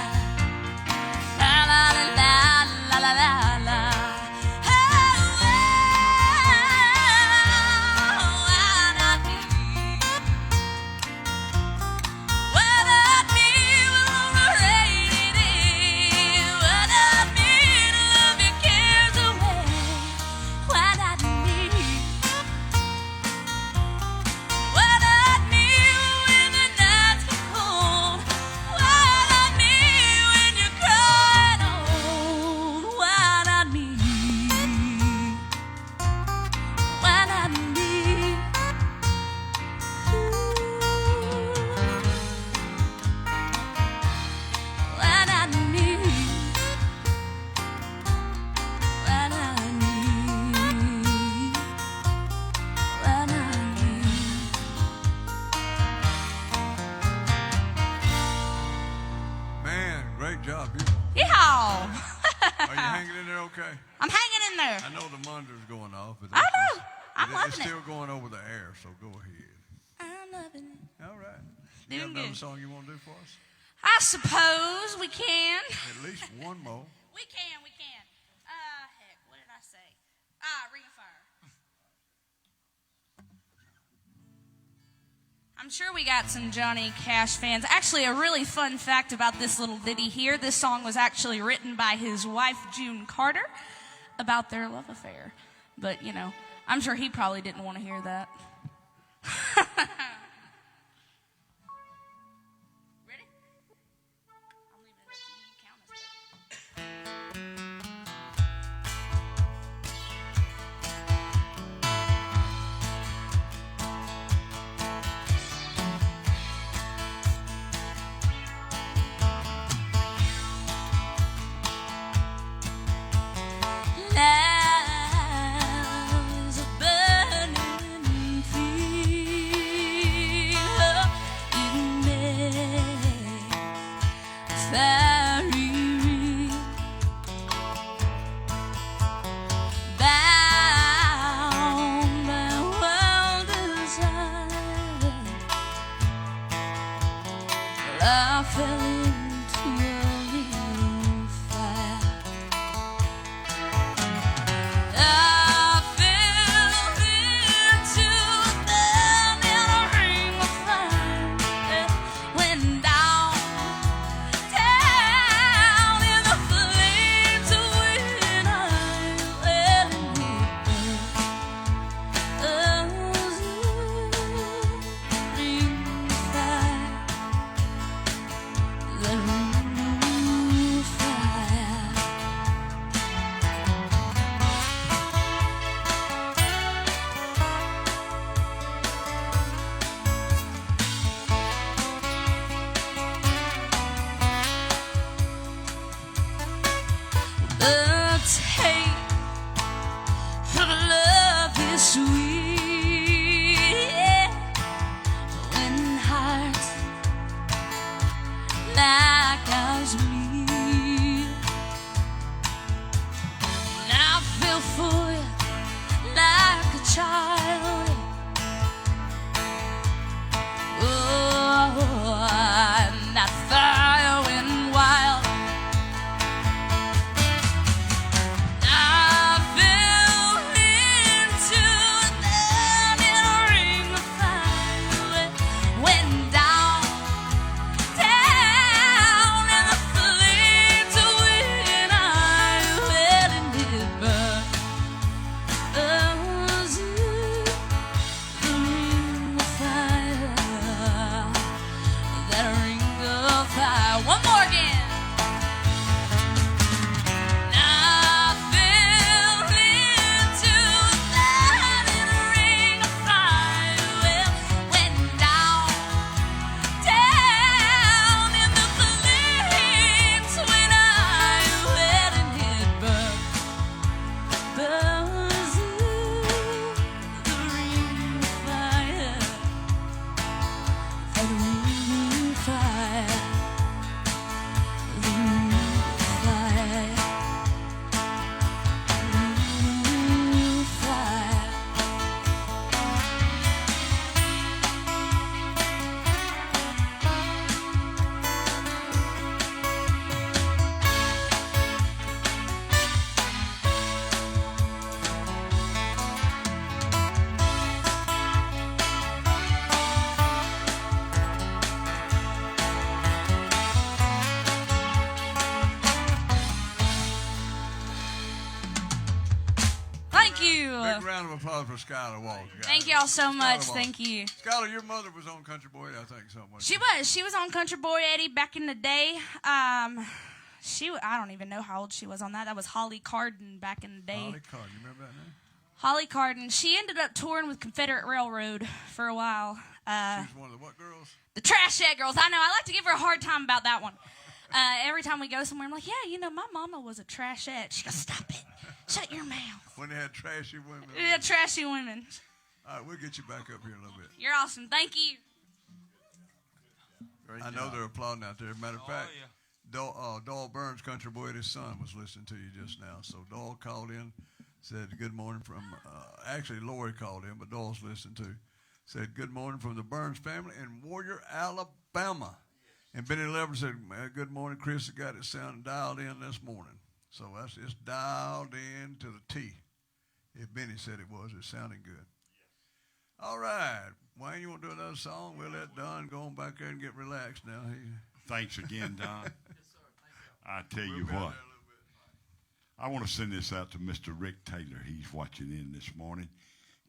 La la la la la la la la. Why not me? Why not me on a rainy day? Why not me to love your cares away? Why not me? Why not me when the nights get cold? Why not me when you're crying alone? Why not me? Why not me? Why not me? Why not me? Why not me? Man, great job, people. Yeehaw! Are you hanging in there okay? I'm hanging in there. I know the monitor's going off, but I know. I'm loving it's it. still going over the air, so go ahead. I'm loving it. All right. You have Doing another good. song you want to do for us? I suppose we can. At least one more. We can. Heck, what did I say? Ring of Fire. I'm sure we got some Johnny Cash fans. Actually, a really fun fact about this little ditty here. This song was actually written by his wife, June Carter, about their love affair. But, you know, I'm sure he probably didn't want to hear that. Ready? I'll leave it up to you. You count us better. Love is a burning fever. It makes very real. Bound by wild desire, I fell into a real fire. I fell into the ring of fire. Went down in the round of applause for Skylar Walker. Guys. Thank y'all so much. Skylar Walker. Thank you. Skylar, your mother was on Country Boy, I think, somewhere. She was on Country Boy Eddie back in the day. I don't even know how old she was on that. That was Holly Carden back in the day. Holly Carden, you remember that name? Holly Carden. She ended up touring with Confederate Railroad for a while. She was one of the what girls? The Trashette Girls. I know. I like to give her a hard time about that one. Every time we go somewhere, I'm like, yeah, my mama was a trashette. She goes, stop it. Shut your mouth. When they had trashy women. Yeah, trashy women. All right, we'll get you back up here a little bit. You're awesome. Thank you. I know they're applauding out there. Matter of fact, Doyle Burns, Country Boy, his son, was listening to you just now. So Doyle called in, said good morning from, actually Lori called in, but Doyle's listening too. Said good morning from the Burns family in Warrior, Alabama. And Benny Lever said, good morning, Chris. Got it sounding dialed in this morning. So it's dialed in to the T. If Benny said it was, it's sounding good. All right. Wayne, you want to do another song? We'll let Don go on back there and get relaxed now. Thanks again, Don. I tell you what, I want to send this out to Mr. Rick Taylor. He's watching in this morning.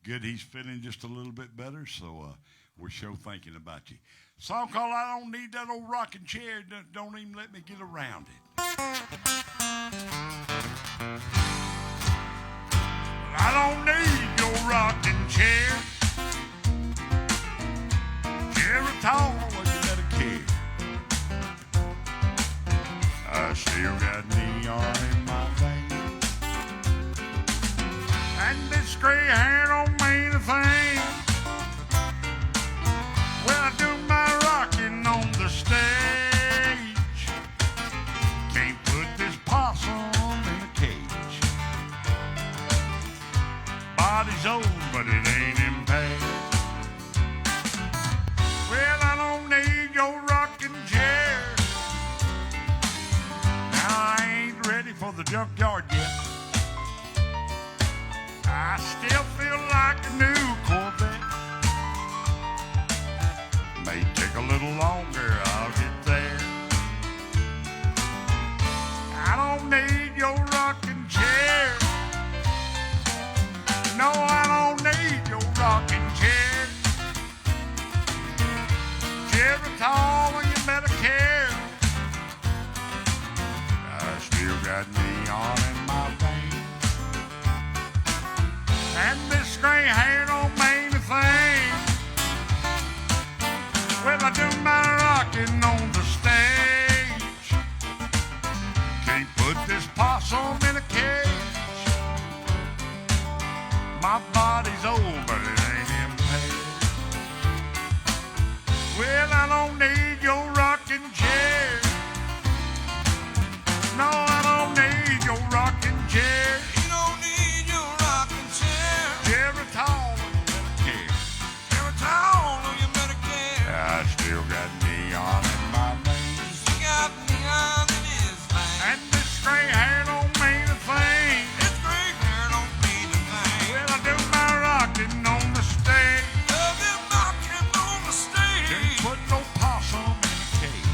Good, he's feeling just a little bit better, so we're sure thinking about you. Song called I Don't Need That Old Rocking Chair. Don't even let me get around it. I don't need your rocking chair. Geritol, you better care. I still got neon in my veins, and this gray hair don't mean a thing. When I do my rocking on the stage, can't put this possum in a cage. Body's old, but it ain't impaired. Well, I don't need your rocking chair. Now I ain't ready for the junkyard yet. I still feel like a new Corvette. May take a little longer, I'll get there. I don't need your rocking chair. No, I don't need your rocking chair. Geritol, and you better care. I still got neon in my veins, and this gray hair don't mean a thing. When I do my rocking on the stage, can't put this possum in a cage. My body's old, but it ain't impaired. Well, I don't need your rocking chair. No, I don't need your rocking chair. You don't need your rocking chair. Geritol, care. Geritol, you better care. I still got neon in my veins, You got neon in his veins. and this gray hair don't mean a thing. This gray hair don't mean a thing. When I do my rocking on the stage, Love him knocking on the stage. can't put no possum in a cage.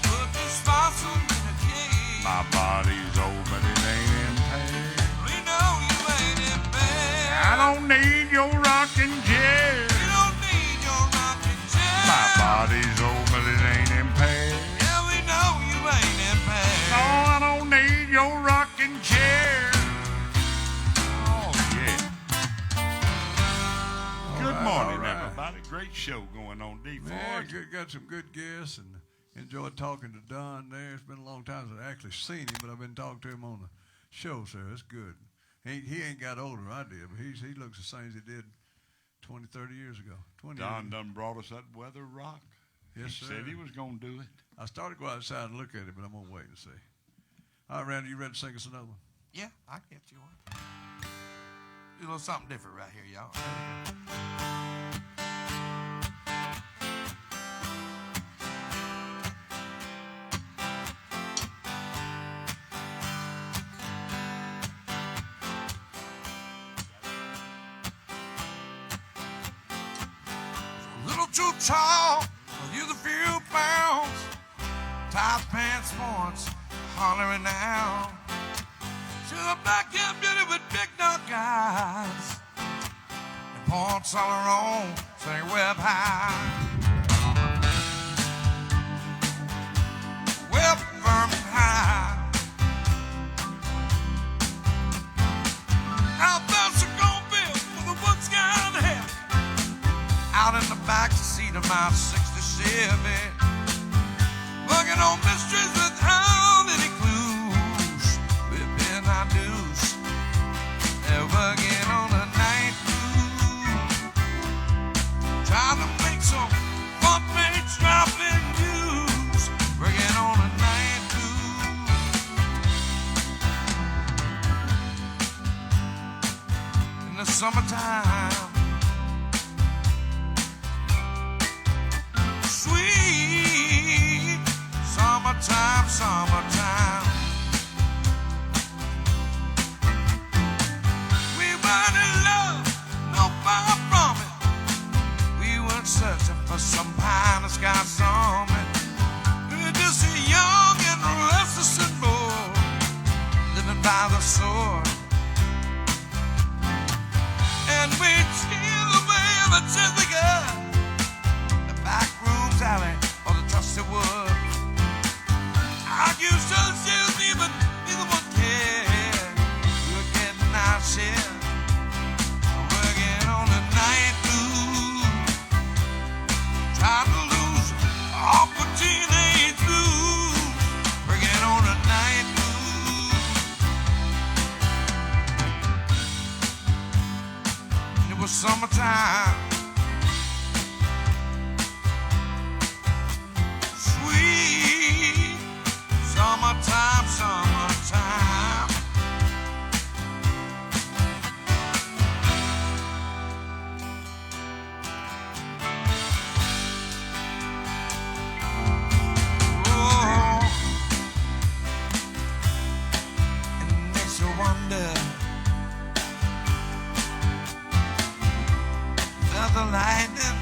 Put this possum in a cage. My body's old, but it ain't impaired. We know you ain't in bed. I don't need your rocking chair. You don't need your rocking chair. My body's old, but it ain't impaired. Yeah, we know you ain't in bed. No, I don't need your rocking chair. Oh, yeah. Good morning, all right. everybody. Great show going on, D. Yeah, Ford. got some good guests and enjoyed talking to Don there. It's been a long time since I actually seen him, but I've been talking to him on the show, sir. It's good. He ain't got older than I did, but he looks the same as he did 20, 30 years ago. 20 Don years. done brought us that weather rock. Yes, He sir. said he was going to do it. I started to go outside and look at it, but I'm going to wait and see. All right, Randy, you ready to sing us another one? Yeah, I get you one. Do a little something different right here, y'all. A little too tall, use a few pounds. Tight pants once, hollering now. She's a black-haired beauty with big dark eyes. points all her own, sing web high. Web firm and high. How fast you gonna build with the woods got ahead? Out in the back seat of my 60 Chevy, working on mysteries without any clues. We've been our dues. They're working on a night move, trying to make some front-page dropping news. Working on a night move. In the summertime, sweet summertime, summertime. We weren't in love, no far from it. We weren't searching for some pie in the sky summit. We were just a young and restless and bored, living by the sword. And we'd steal away the chili gun, the back rooms alley or the trusty wood. I used to shoot, even neither one cared. We were getting our share, working on a night move, trying to lose off a teenage blues, working on a night move. It was summertime. Sweet summertime, summertime. Oh, and it makes you wonder, felt the lightning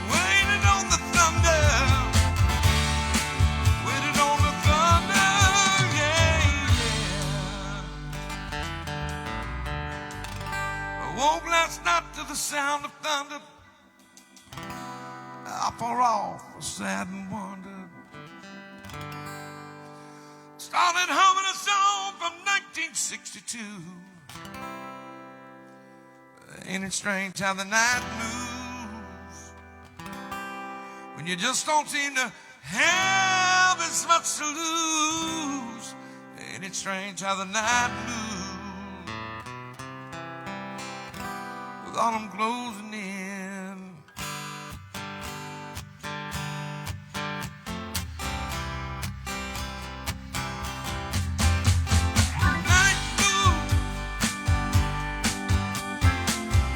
waiting on the thunder, waiting on the thunder, yeah, yeah. I woke last night to the sound of thunder. I for off, was sad and wondered. Started humming a song from 1962. Ain't it strange how the night moves, when you just don't seem to have as much to lose? Ain't it strange how the night moves, with autumn closing in?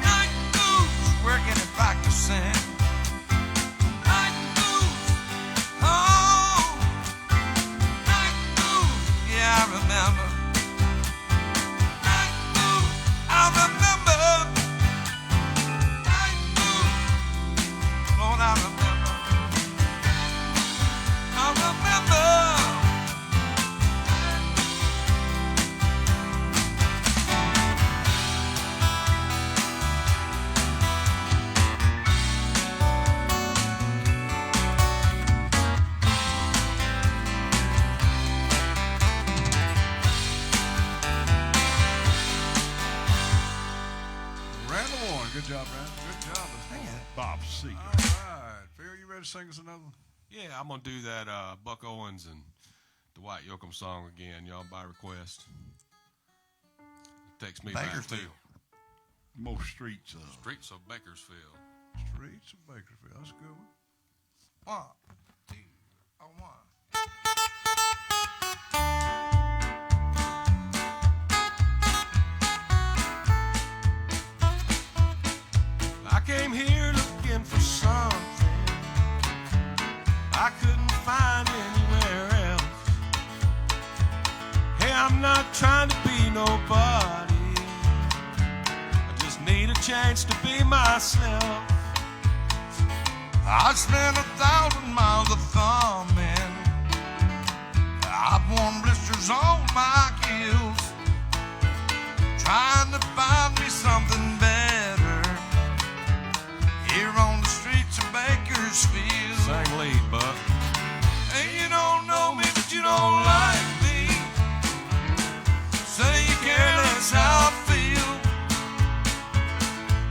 Night moves, working and practicing. Night moves, oh, night moves, yeah, I remember. Night moves, I remember. Night moves, Lord, I remember. I remember. Randall Warren, good job, Randall. Good job. Bob Seger. All right. Phil, you ready to sing us another one? Yeah, I'm going to do that Buck Owens and Dwight Yoakam song again, y'all, by request. Takes me back to Bakersfield. Most streets of. streets of Bakersfield. Streets of Bakersfield. That's a good one. 1, 2, 1. I came here looking for something I couldn't find anywhere else. Hey, I'm not trying to be nobody, I just need a chance to be myself. I spent 1,000 miles of thumbing. I've worn blisters on my heels, trying to find me something better here on the streets of Bakersfield. Sing lead, Buck. And you don't know me, but you don't like me. Say you care less how I feel.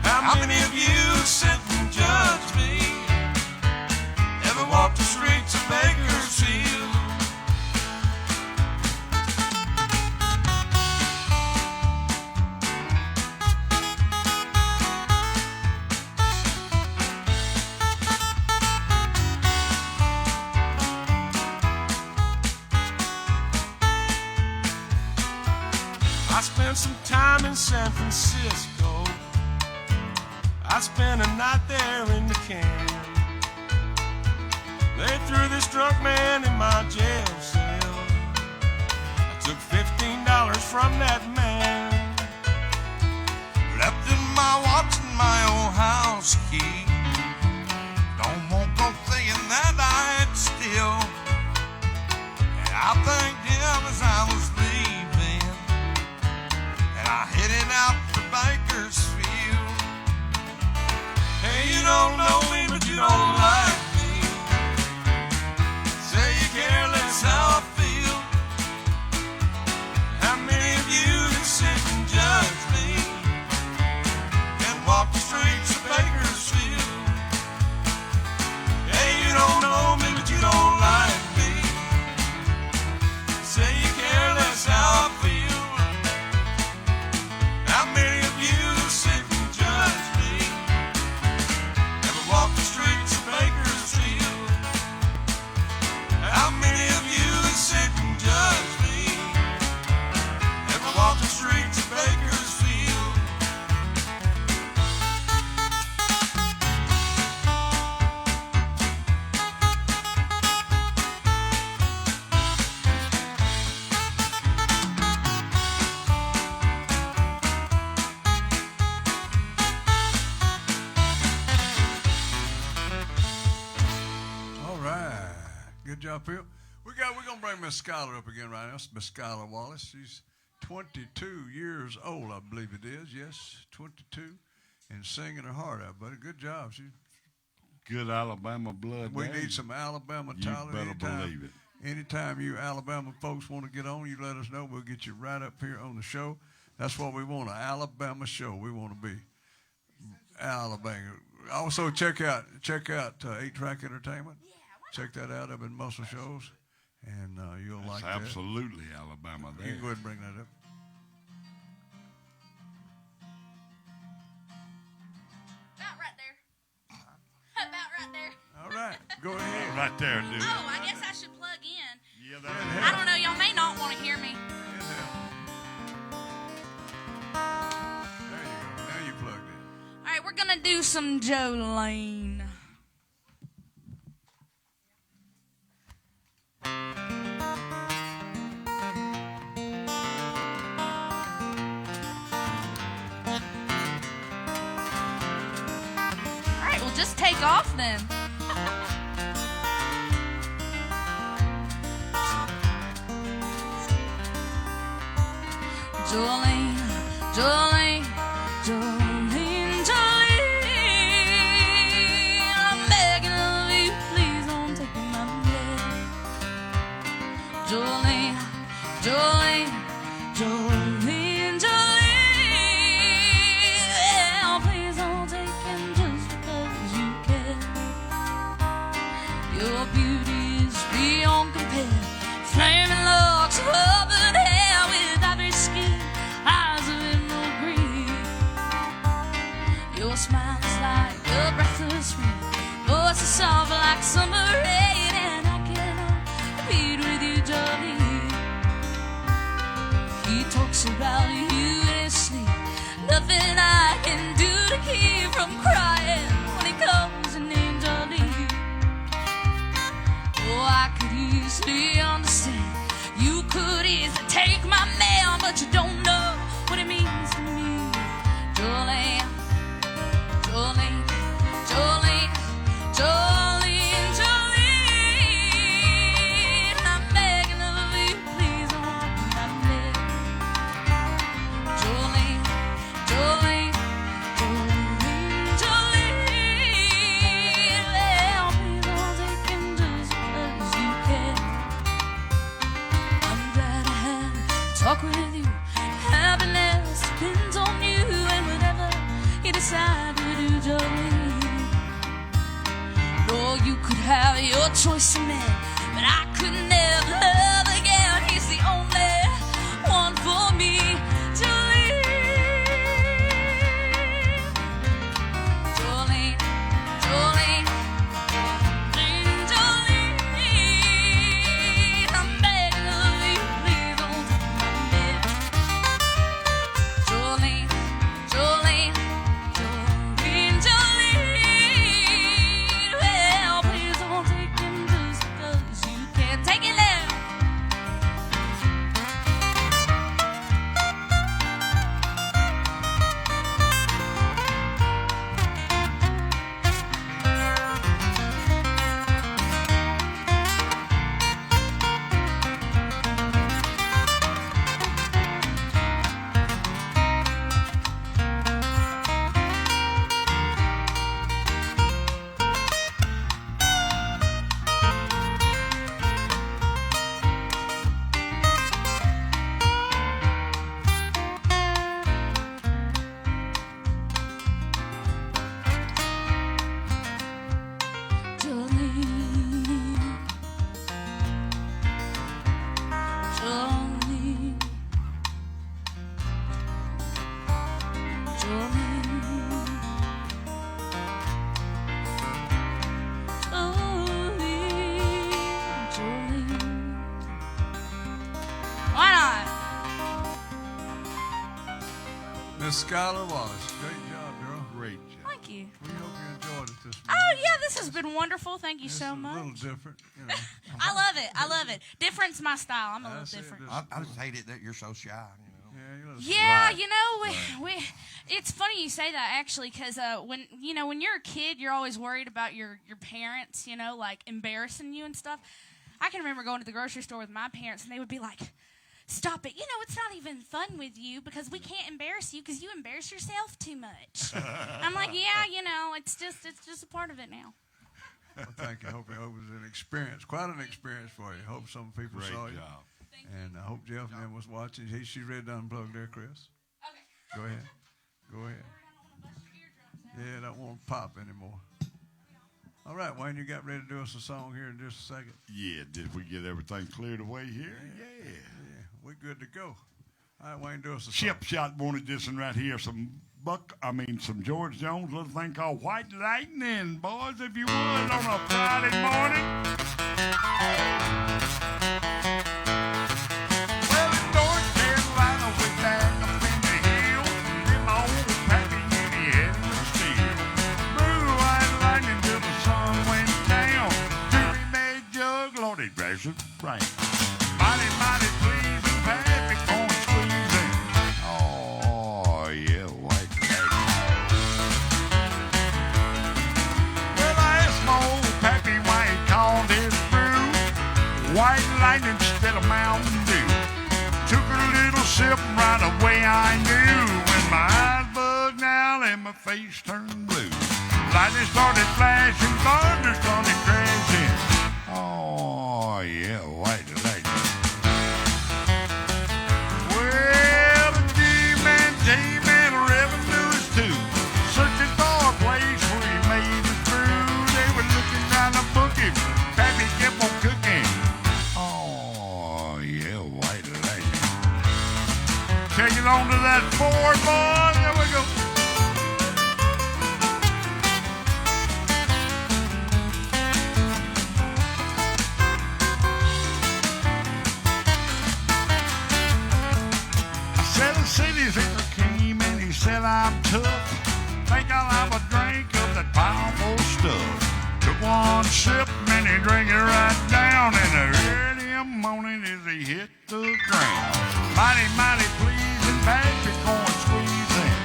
How many of you sit and judge me? Ever walk the streets of Bakersfield? I spent some time in San Francisco. I spent a night there in the can. They threw this drunk man in my jail cell. I took $15 from that man. Left in my watch and my old house key. Don't want no thinking that I had still. And I thanked him as I was leaving. And I headed out to Bakersfield. Hey, you don't know me, but you don't like me. Say you care less how I feel. How many of you can sit and judge me and walk the streets of Bakersfield? Hey, you don't know me, but you don't like me. Say you care less how I feel. How many of you sit and judge me? Ever walk the streets of Bakersfield? How many of you sit and judge me? Ever walk the streets of Bakersfield? All right. Good job, Phil. We're gonna bring Miss Schuyler up again right now. It's Miss Schuyler Wallace. She's 22 years old, I believe it is. Yes, 22, and singing her heart out, buddy. Good job. Good Alabama blood. We there. need some Alabama You talent. better anytime, believe it. Anytime you Alabama folks want to get on, you let us know. We'll get you right up here on the show. That's what we want, an Alabama show. We want to be Alabama. Also, check out 8-Track Entertainment. Check that out up in Muscle Shoals, and you'll That's like that. absolutely Alabama You there. can go ahead and bring that up. About right there. About right there. All right, go ahead. Right there, dude. Oh, I guess I should plug in. Yeah, I don't know, y'all may not want to hear me. There you go. Now you plugged in. All right, we're gonna do some Jolene. All right, we'll just take off then. Jolene, Jolene, Jolene, Jolene, I'm begging of you, please don't take my breath. Jolene, Jolene, Jolene, Jolene, yeah, please don't take him just because you can. Your beauty is beyond compare, flaming locks of auburn hair with ivory skin, eyes of emerald green. Your smile is like a breathless rain, voice is soft like summer rain, and I cannot compete with you, Jolene. He talks about you in his sleep, nothing I can do to keep from crying when he calls your name, Jolene. Oh, I could easily understand. You could easily take my man, but you don't know what it means to me. Jolene, Jolene, Jolene, Jolene, Jolene. your choice of man, but I could never love again. He's the only one for me to leave. Jolene, Jolene, Jolene, I'm begging of you, please don't take me. Jolene, Jolene, Jolene, Jolene, well, please don't take him just 'cause you can't take it now. Jolene, Jolene, Jolene, Jolene. Why not? Miss Skylar Wallace, great job, girl. Great job. Thank you. We hope you enjoyed it this Oh morning. yeah, this has been wonderful. Thank you It's so a little much. different, you know. I love it. I love it. Different's my style. I'm a I little see it different. this- I just hate it that you're so shy, you know. Yeah, you know, Yeah, Right. you know, we it's funny you say that actually, because when you're a kid, you're always worried about your parents, you know, like embarrassing you and stuff. I can remember going to the grocery store with my parents, and they would be like, "Stop it! You know, it's not even fun with you because we can't embarrass you because you embarrass yourself too much." I'm like, "Yeah, you know, it's just a part of it now." Well, thank you. Hope it was an experience, quite an experience for you. Hope some people Great saw you. job. And I hope Jeff and them was watching. She's ready to unplug there, Chris. Okay. Go ahead. Go ahead. Yeah, that won't pop anymore. All right, Wayne, you got ready to do us a song here in just a second? Yeah, did we get everything cleared away here? Yeah. Yeah, we're good to go. All right, Wayne, do us a Ship song. Shot wanted this one right here. Some George Jones, little thing called White Lightning, boys, if you would, on a Friday morning. Well, in North Carolina, way back up in the hills, in my old pappy, and he had the steel. Blue white lightning till the sun went down. Jimmy made jug, Lord, it crashed it rain. Mighty, mighty pleasing, pappy corn squeezing. Oh, yeah, white lightning. Well, I asked my old pappy why he called his brew White Lightning instead of Mountain Dew. Took a little sip and right away I knew when my eyes bugged out and my face turned blue. Lightning started flashing, thunder started crashing. Oh, yeah, white lightning. Well, the G-Man, J-Man, revenue is too. Searching for a place where he made it through. They were looking trying to book him. Pappy kept on cooking. Oh, yeah, white lightning. Take it on to that Ford, boy. There we go. I said the city's in the cream and he said I'm tough. Think I'll have a drink of that powerful stuff. Took one sip and he drank it right down. And early in the morning as he hit the ground. Mighty, mighty pleasing, pappy corn squeezing.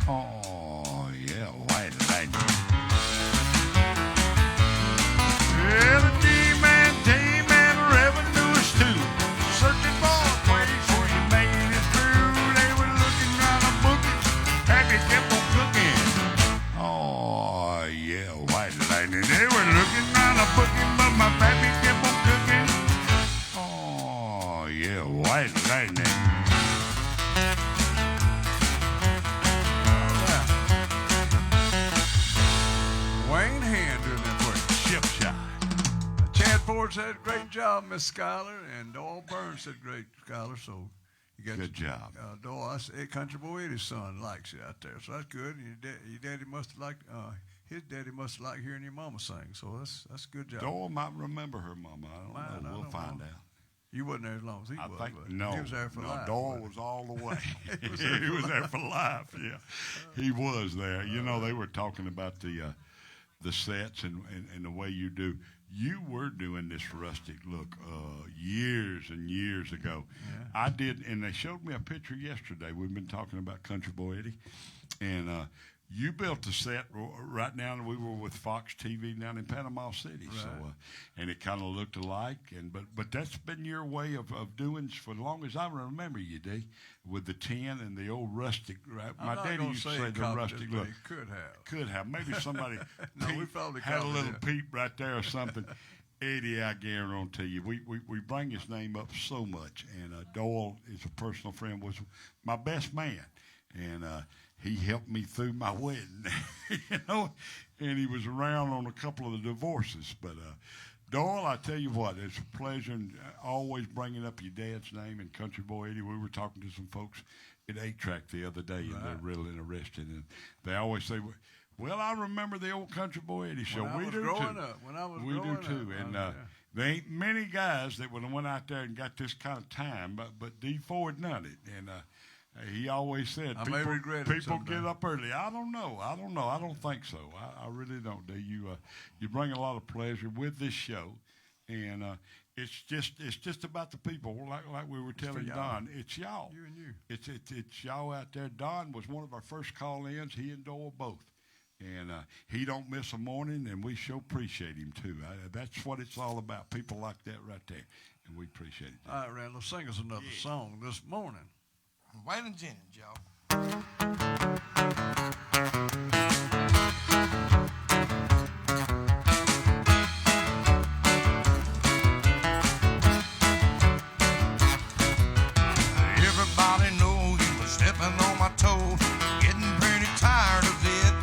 Oh, yeah, white lightning. Yeah, the G-Man, J-Man, revenue is too. Searching for a place where you made it through. They were looking round a bookie. Pappy kept on cooking. Oh, yeah, white lightning. They were looking round a bookie, but my pappy kept on cooking. Oh, yeah, white lightning. Wayne Hand doing that for you. Ship shot. job, Miss Schuyler. And Doyle Burns said great, Schuyler. So you got Good job. Doyle, Country Boy Eddie's son likes you out there. So that's good. And your daddy must have liked, his daddy must have liked hearing your mama sing. So that's a good job. Doyle might remember her mama. I don't know. We'll find out. You wasn't there as long as he was. Think but no. He was there for life. Doyle was all the way. He was there for life. Yeah, he was there. You know, they were talking about the sets and the way you do. You were doing this rustic look years and years ago. Yeah. I did, and they showed me a picture yesterday. We've been talking about Country Boy Eddie, and you built a set right now. We were with Fox TV down in Panama City, right. So and it kind of looked alike. And but that's been your way of doing for as long as I remember you, D, with the tin and the old rustic. Right? My daddy used to say the rustic look. Could have. Maybe somebody no, we probably had a little peep right there or something. Eddie, I guarantee you, we bring his name up so much. And Doyle is a personal friend, was my best man, and. He helped me through my wedding, you know, and he was around on a couple of the divorces. But Doyle, I tell you what, it's a pleasure, and always bringing up your dad's name and Country Boy Eddie. We were talking to some folks at 8-Track the other day, and they're really interested. And they always say, "Well, I remember the old Country Boy Eddie show." We do too. When I was we growing do too, up, and there ain't many guys that would have went out there and got this kind of time, but D. Ford done it, and. He always said, people get up early. I don't know. I don't think so. I really don't. Do you bring a lot of pleasure with this show, and it's just about the people. Like we were telling Don, it's y'all. You and you. It's y'all out there. Don was one of our first call-ins. He and Doyle both, and he don't miss a morning, and we sure appreciate him too. That's what it's all about. People like that right there, and we appreciate it. All right, Randall, sing us another song this morning. Waylon Jennings, y'all. Everybody knows you were stepping on my toes, getting pretty tired of it.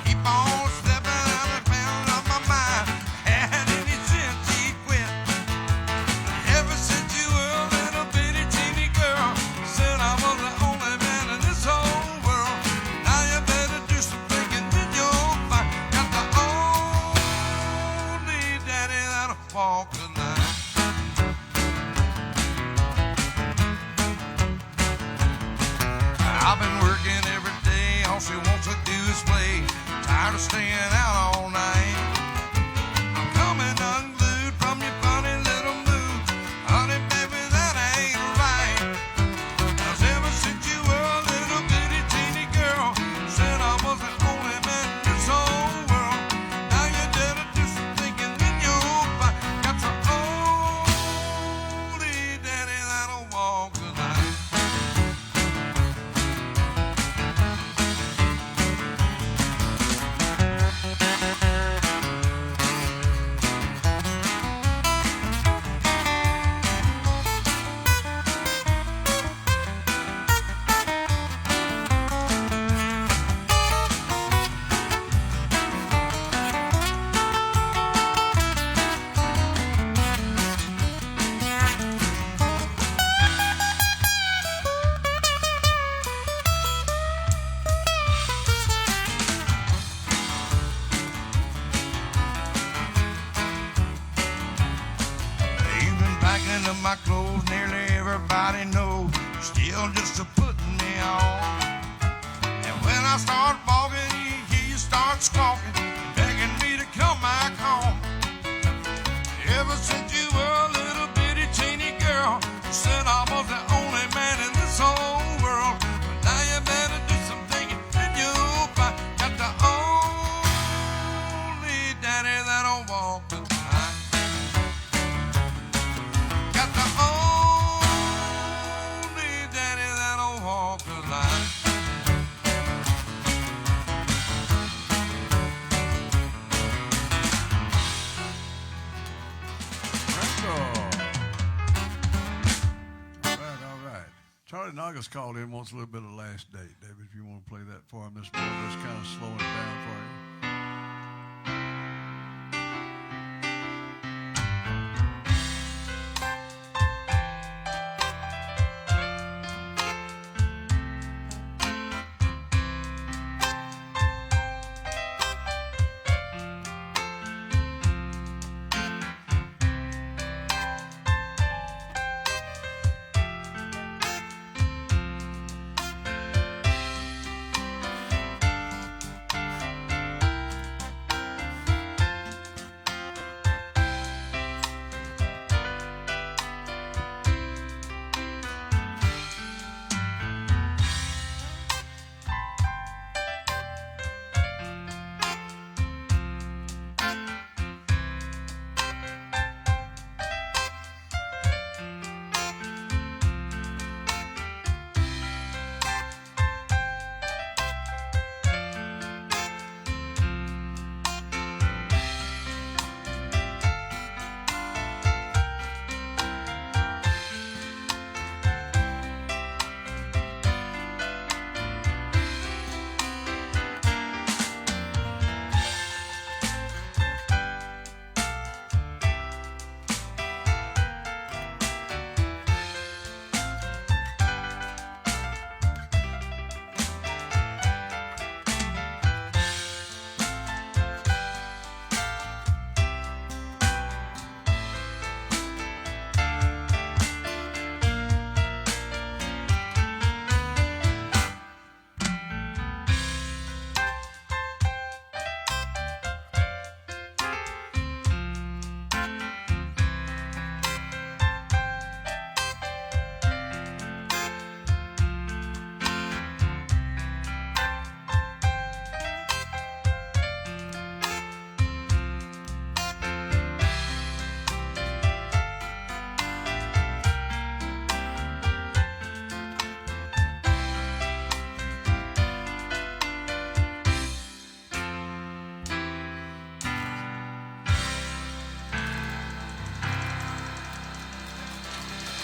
Keep on stepping out of bounds of my mind, had any sense he'd quit. Ever since you were a little bitty teeny girl, said I was the only man in this whole world. Now you better do some thinking in your mind. Got the only daddy that'll walk the line. I've been working every day, all she wants to do is play. Tired of staying out all night. I'm coming unglued from your funny little mood. Honey, baby, that ain't right. 'Cause ever since you were a little bitty teeny girl, said I was the only man in this whole world. Now you better do some thinking in your mind. Got the only daddy that'll walk the line. Even packing up my clothes, nearly everybody knows. Still just a putting me on. And when I start walking, you hear you start squawking, begging me to come back home. Ever since you were a little bitty teeny girl, said I was the only man in this whole world. But now you better do some thinking in your mind. Got the only daddy that'll walk the line. Got the only daddy that'll walk the line. All right. Charlie Nagas called in, wants a little bit of Last Date. David, if you want to play that for him this morning, just kind of slowing it down for you.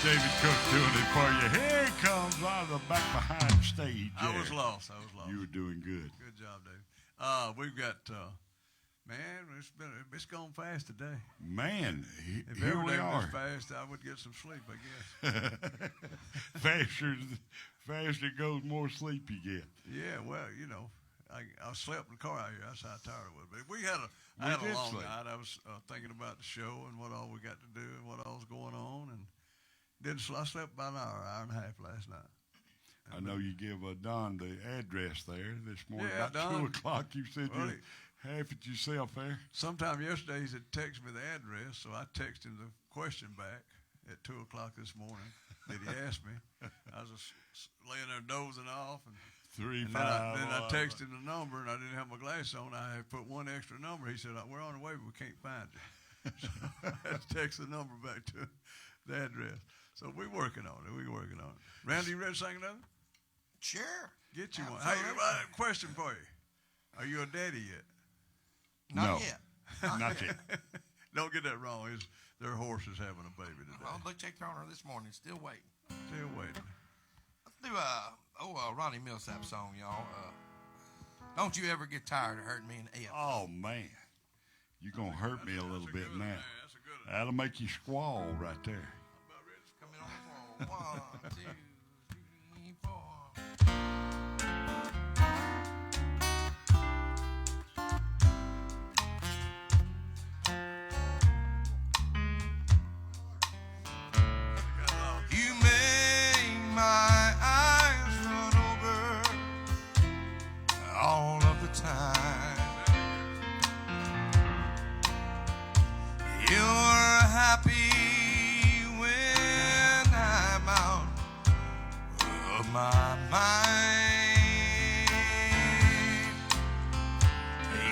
David Cook doing it for you. Here he comes out of the back behind stage. I was there. lost. You were doing good. Good job, Dave. We've got, man, it's gone fast today. Man, If here every we day are. was fast, I would get some sleep, I guess. faster it goes, more sleep you get. Yeah, well, you know, I slept in the car out here. That's how tired I was. But I We had a did long sleep. night. I was thinking about the show and what all we got to do and what all's going on. And I slept about an hour and a half last night. I know you give Don the address there this morning. Yeah, about Don. 2 o'clock, you said Well, you half it yourself there. Sometime yesterday he said, text me the address, so I texted him the question back at 2 o'clock this morning that he asked me. I was just laying there dozing off, and 3 5. then I texted him the number, and I didn't have my glasses on. I had put one extra number. He said, we're on the way, but we can't find you. So I had to text the number back to the address. So we're working on it. Randy, you ready to sing another? Sure. Get you one. Absolutely. Hey, I have a question for you. Are you a daddy yet? Not No. yet. Not yet. Don't get that wrong. Their horse is having a baby today. Well, they checked on her this morning. Still waiting. Still waiting. Let's do a Ronnie Millsap song, y'all. Don't you ever get tired of hurting me in the F. Oh, man. You're going to hurt me a little bit now. That's a good one. That'll make you squall right there. Coming on the floor. 1, 2, 3, 4. You make my eyes run over all of the time. You're happy when I'm out of my mind.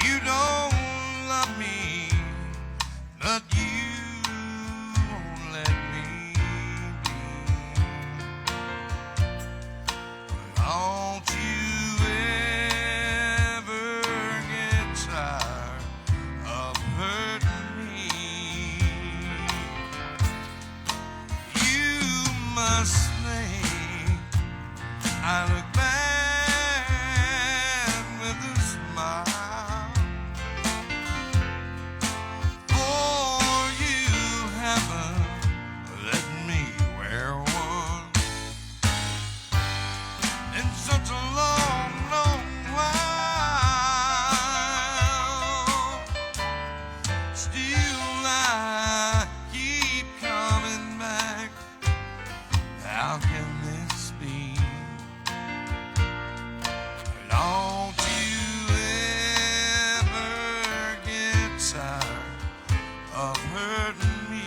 You don't love me, but you won't let me be. Don't you ever get tired of hurting me. You must think I look bad with a smile. For you haven't let me wear one in such a long, long while. Still I keep coming back. How can this be? Don't you ever get tired of hurting me?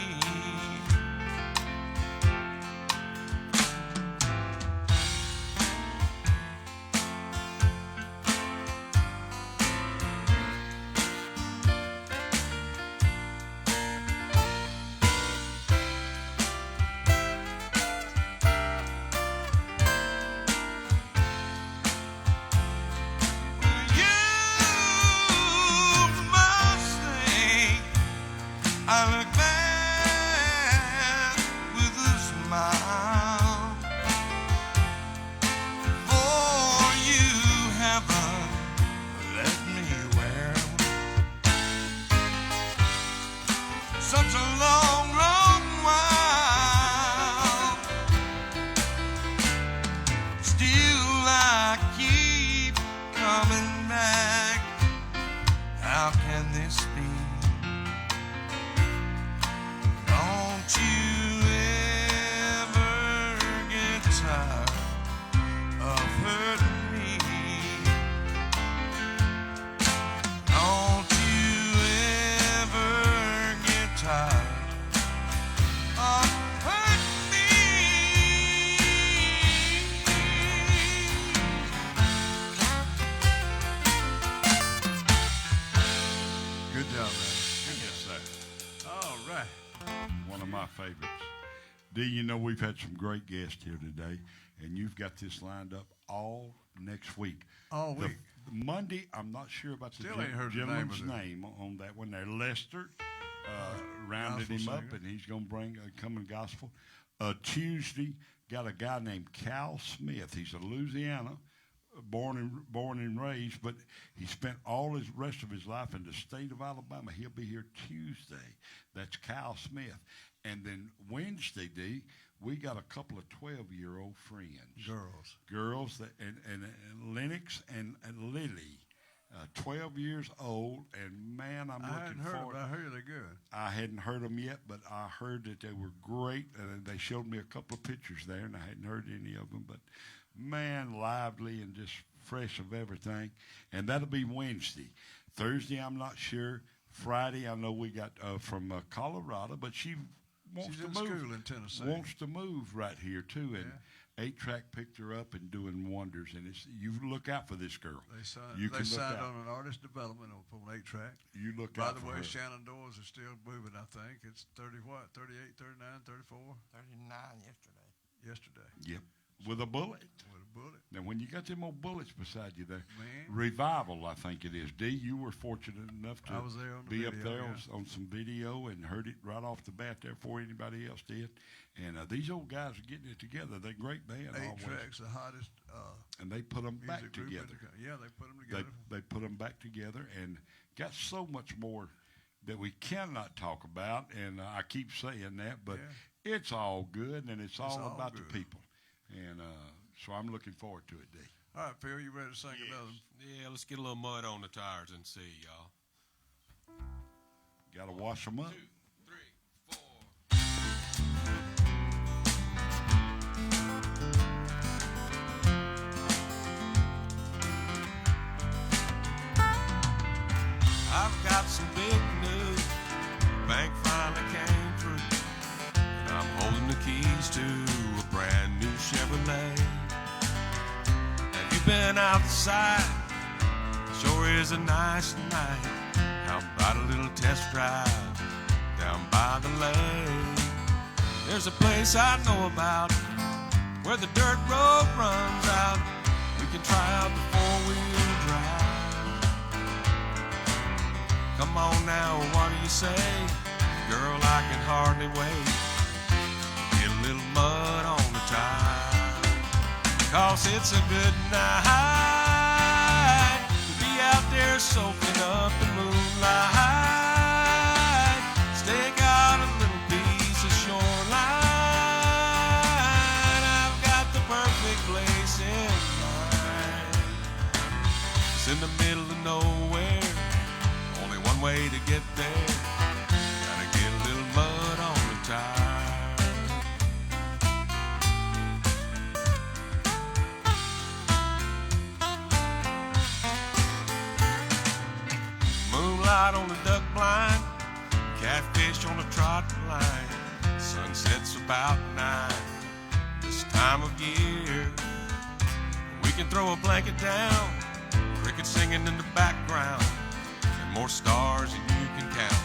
You must think I look bad with a smile. For you haven't let me wear such a long, long while. Still I keep coming back. How can this be? Don't you ever get tired of hurting me? Don't you ever get tired of hurting me? Good job, man. Yes, sir. All right. One of my favorites. Do you know we've had some great guests here today, and you've got this lined up all next week. All week. Monday, I'm not sure about the Still ain't heard the name gentleman's of the- name on that one there. Lester rounded gospel him up, singer. and he's going to bring a coming gospel. Tuesday, got a guy named Cal Smith. He's a Louisiana, born and raised, but he spent all his rest of his life in the state of Alabama. He'll be here Tuesday. That's Cal Smith. And then Wednesday, D, we got a couple of 12-year-old friends. Girls, and Lennox and Lily. 12 years old, and man, I'm looking forward. I heard they're good. I hadn't heard them yet, but I heard that they were great. They showed me a couple of pictures there, and I hadn't heard any of them. But man, lively and just fresh of everything. And that'll be Wednesday. Thursday, I'm not sure. Friday, I know we got from Colorado, but she wants She's to in move. school in Tennessee. Wants to move right here too, and. 8-Track picked her up and doing wonders, and you look out for this girl. They signed, you can signed look out. on an artist development from 8-Track. You look By out the for way, her. Shannon Doors is still moving, I think. It's 38, 39, 34? 39 yesterday. Yep, with a bullet. With a bullet. Now, when you got them old bullets beside you there, Man. Revival, I think it is. D, you were fortunate enough to I was there on the be up video, there yeah. on some video and heard it right off the bat there before anybody else did. And these old guys are getting it together. They're a great band. 8-Track's the hottest And they put them back music group in together. Yeah, they put them together. They put them back together and got so much more that we cannot talk about. And I keep saying that, but it's all good, and it's all about good. the people. And so I'm looking forward to it, D. All right, Phil, you ready to sing another? Yeah, let's get a little mud on the tires and see, y'all. Got to wash them up. 2, 3, 4. I've got some big news. Bank finally came through, and I'm holding the keys to a brand new Chevrolet. Have you been outside? Sure is a nice night. How about a little test drive down by the lake? There's a place I know about where the dirt road runs out. We can try out the four-wheel drive. Come on now, what do you say? Girl, I can hardly wait. Get a little mud on the tire, 'cause it's a good night to be out there soaking up the moonlight. Stake out a little piece of shoreline. I've got the perfect place in mind. It's in the middle of nowhere. Only one way to get there. Gotta get a little mud on the tire. Moonlight on the duck blind, catfish on the trot line. Sunset's about 9 this time of year. We can throw a blanket down, crickets singing in the background, and more stars than you can count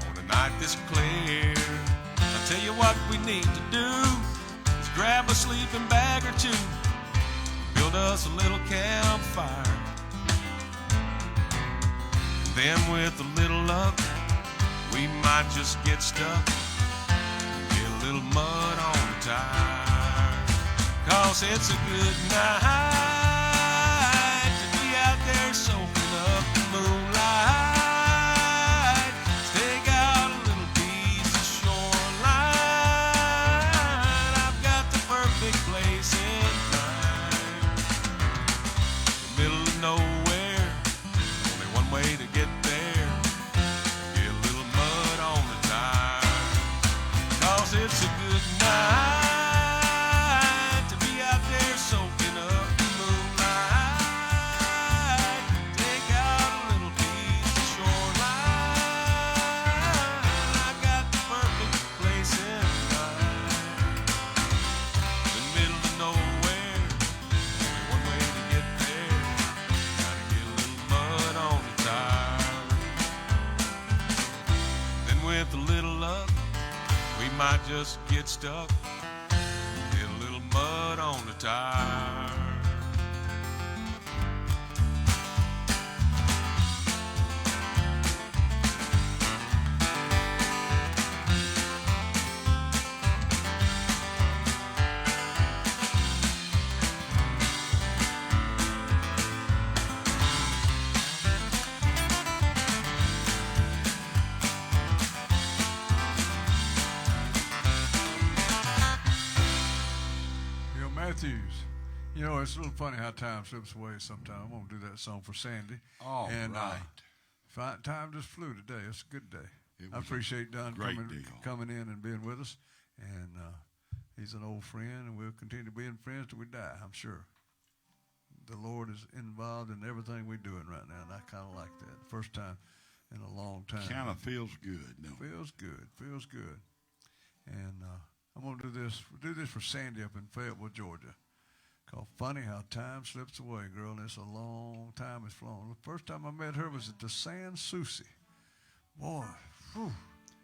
on a night this clear. I'll tell you what we need to do is grab a sleeping bag or two, build us a little campfire. Then with a little luck, we might just get stuck, get a little mud on the tire. 'Cause it's a good night to be out there soaking up the moonlight. Stake out a little piece of shoreline. I've got the perfect place in mind. The middle of nowhere, only one way to get there. Get a little mud on the tire, 'cause it's a good night to be out there soaking up the moonlight. Take out a little piece of shoreline. I got the perfect place in mind. The middle of nowhere, only one way to get there. Gotta get a little mud on the tire. Then with a little luck, we might just get stuck, get a little mud on the tire. You know, it's a little funny how time slips away sometimes. I'm going to do that song for Sandy. All right. Time just flew today. It's a good day. It I was appreciate Don great coming in and being with us. And he's an old friend, and we'll continue to be friends till we die, I'm sure. The Lord is involved in everything we're doing right now, and I kind of like that. First time in a long time. Kind of feels good. No. Feels good. Feels good. And I'm going to do this for Sandy up in Fayetteville, Georgia. Called Funny How Time Slips Away, girl. And it's a long time it's flown. The first time I met her was at the San Souci. Boy, whew,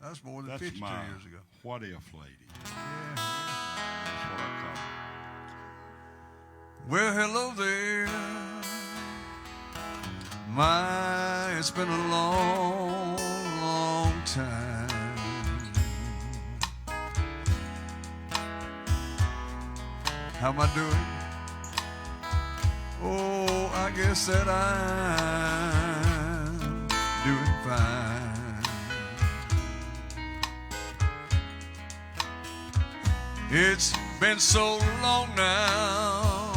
that's more than 52 years ago. What if lady. Yeah. That's what I call her. Well, hello there. My, it's been a long, long time. How am I doing? Oh, I guess that I'm doing fine. It's been so long now,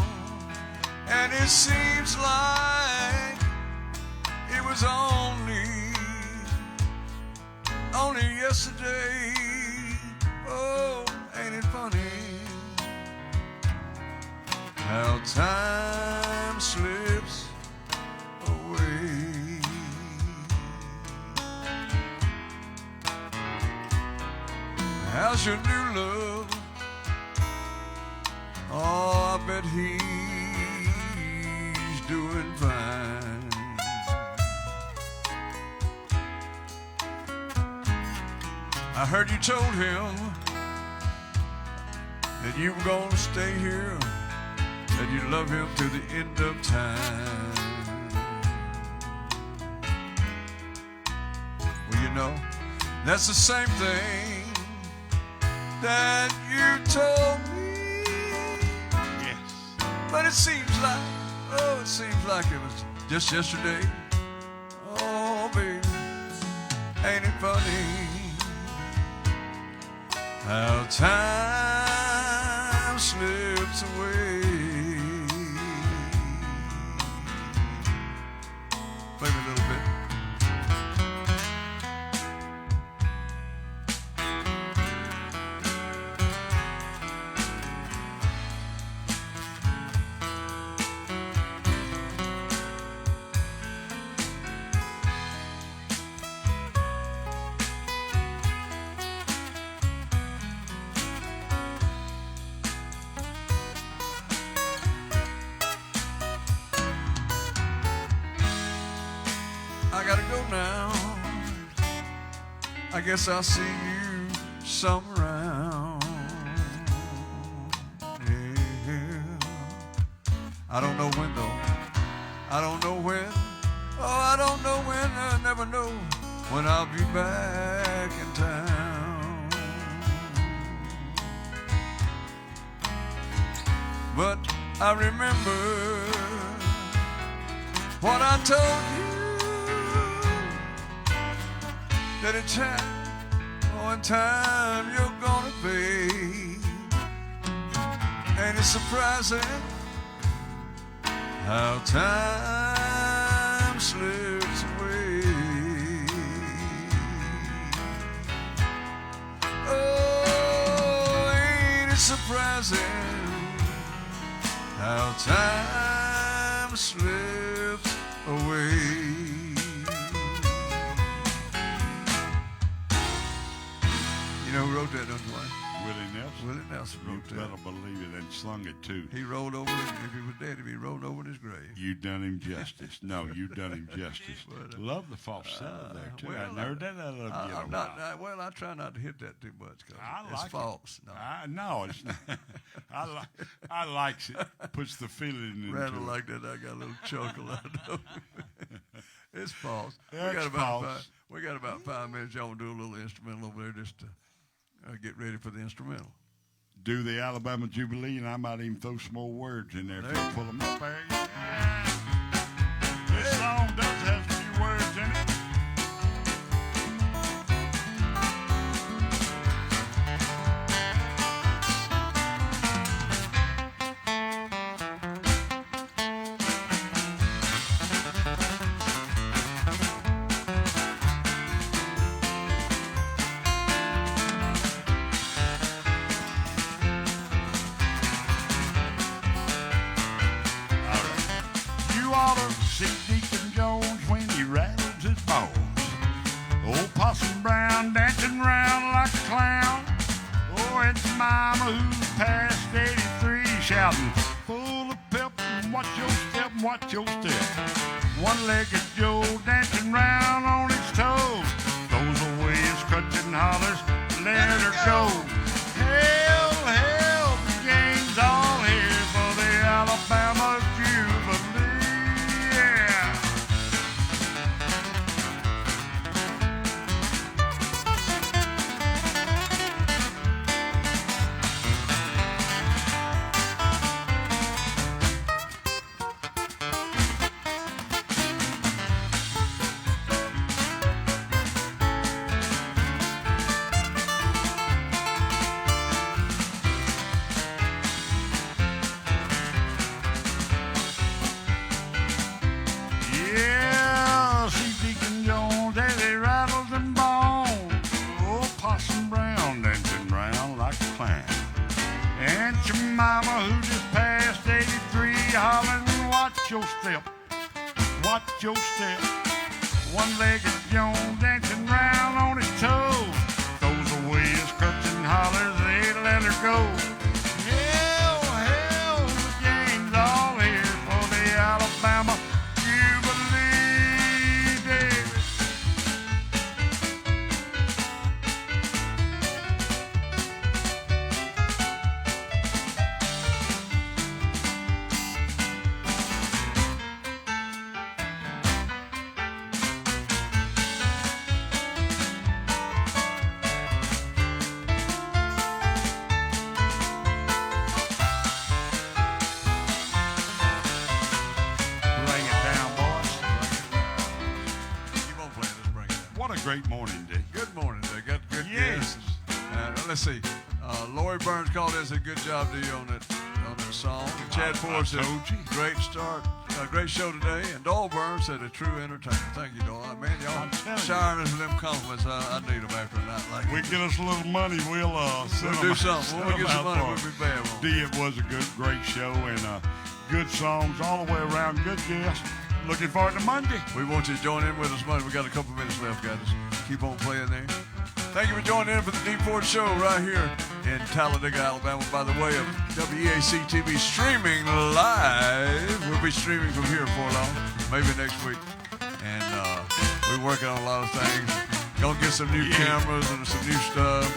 and it seems like it was only yesterday. Oh, ain't it funny how time slips away? How's your new love? Oh, I bet he's doing fine. I heard you told him that you were gonna stay here, that you love him to the end of time. Well, you know, that's the same thing that you told me. Yes. But it seems like it was just yesterday. Oh, baby, ain't it funny how time slips away? Play me a little bit. I gotta go now. I guess I'll see you some around. Yeah. I don't know when though. I don't know when. Oh, I don't know when. I never know when I'll be back in town. But I remember what I told you. That in time you're gonna pay. And it's surprising how time slips away. Oh, ain't it surprising how time slips away. You know who wrote that, don't you? Willie Nelson. Willie Nelson wrote You that. better believe it, and slung it too. He rolled over, if he was dead, he rolled over in his grave. You done him justice. No, you done him justice. Love the falsetto there too. I never did that other I'm not, I try not to hit that too much because it's like false. It. No. No, it's not. I likes it. Puts the feeling into Rattle it. like that, I got a little chuckle out of it. It's false. It's false. We got about 5 minutes. Y'all want to do a little instrumental over there just to get ready for the instrumental. Do the Alabama Jubilee, and I might even throw some more words in there There to you pull them up there. This song does have a few words in it. see Deacon Jones when he rattles his bones. Old Possum Brown dancing around like a clown. Oh, it's Mama who's past 83 shouting, full of pep, and watch your step, watch your step. One-legged Joe dancing round on his toes. Throws away his crutch and hollers, let her go. Hell, hell, the gang's all here for the Alabama Jubilee. Yeah. Yeah, see Deacon Jones as he rattles and bones. Oh, Possum Brown dancing round like a clown. And your mama who just passed 83 hollering, watch your step, watch your step. One-legged Jones dancing round on his toes. Throws away his crutch and hollers, they let her go. Hell, hell, the gang's all here for the Alabama Jubilee Day. Bring it down, boys. Keep on playing. Let's bring it down. What a great morning, Dick. Good morning. They got good Yes. guests. Let's see. Lori Burns called us a good job to you on that song. And Chad I Ford said, told you. great start, great show today. And Doyle Burns said, a true entertainer. Thank you, Doyle. Man, y'all I'm telling you. showering us with them compliments. I need them after a night like We this. get us a little money, we'll send We'll them do something. When we send get some them money, out we'll for be bad. won't we? D, it was a great show, and good songs all the way around, good guests. Looking forward to Monday. We want you to join in with us Monday. We got a couple minutes left, guys. Keep on playing there. Thank you for joining in for the D Ford Show right here in Talladega, Alabama. By the way of WEAC TV streaming live. We'll be streaming from here for long, maybe next week. And we're working on a lot of things. Gonna get some new cameras and some new stuff.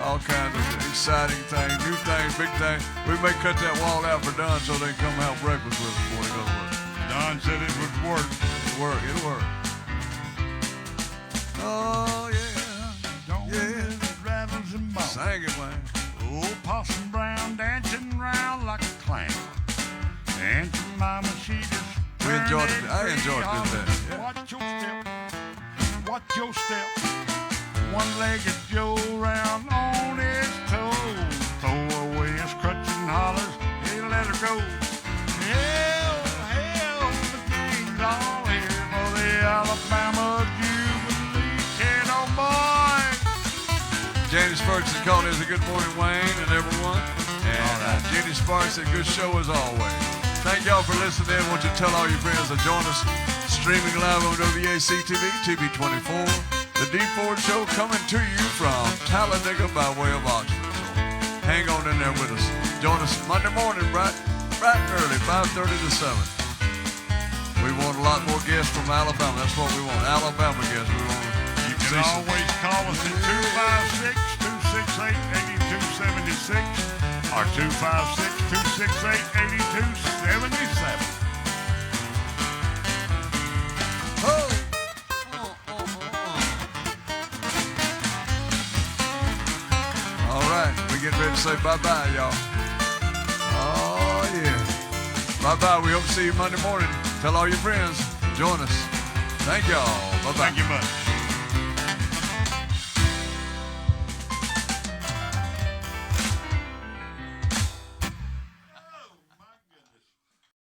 All kinds of exciting things, new things, big things. We may cut that wall out for Don so they can come have breakfast with us before they go to work. Don said it would work. It'll work. Oh, yeah. Don't Yeah. rattles and bones. Sing it, man. Old Possum Brown dancing round like a clown. And your mama, she just We enjoyed it. turned I enjoyed 83 doing that, yeah. Watch your step. Watch your step. One-legged Joe round on his toes. Throw away his crutch and hollers. He let her go. Hell, hell, the gang's all here for the Alabama Jubilee. Kid, oh boy. Janice Ferguson called us a good morning, Wayne, and everyone. And Jenny Sparks said, good show as always. Thank y'all for listening. I want you to tell all your friends to join us streaming live on WEAC TV, TV24. The D Ford Show coming to you from Talladega by way of Oxford. So hang on in there with us. Join us Monday morning, bright and early, 5:30 to 7. We want a lot more guests from Alabama. That's what we want. Alabama guests. We want You can always call us at 256-268-8276 or 256-268-8277. All right, we're getting ready to say bye-bye, y'all. Oh, yeah. Bye-bye. We hope to see you Monday morning. Tell all your friends. Join us. Thank y'all. Bye-bye. Thank you much.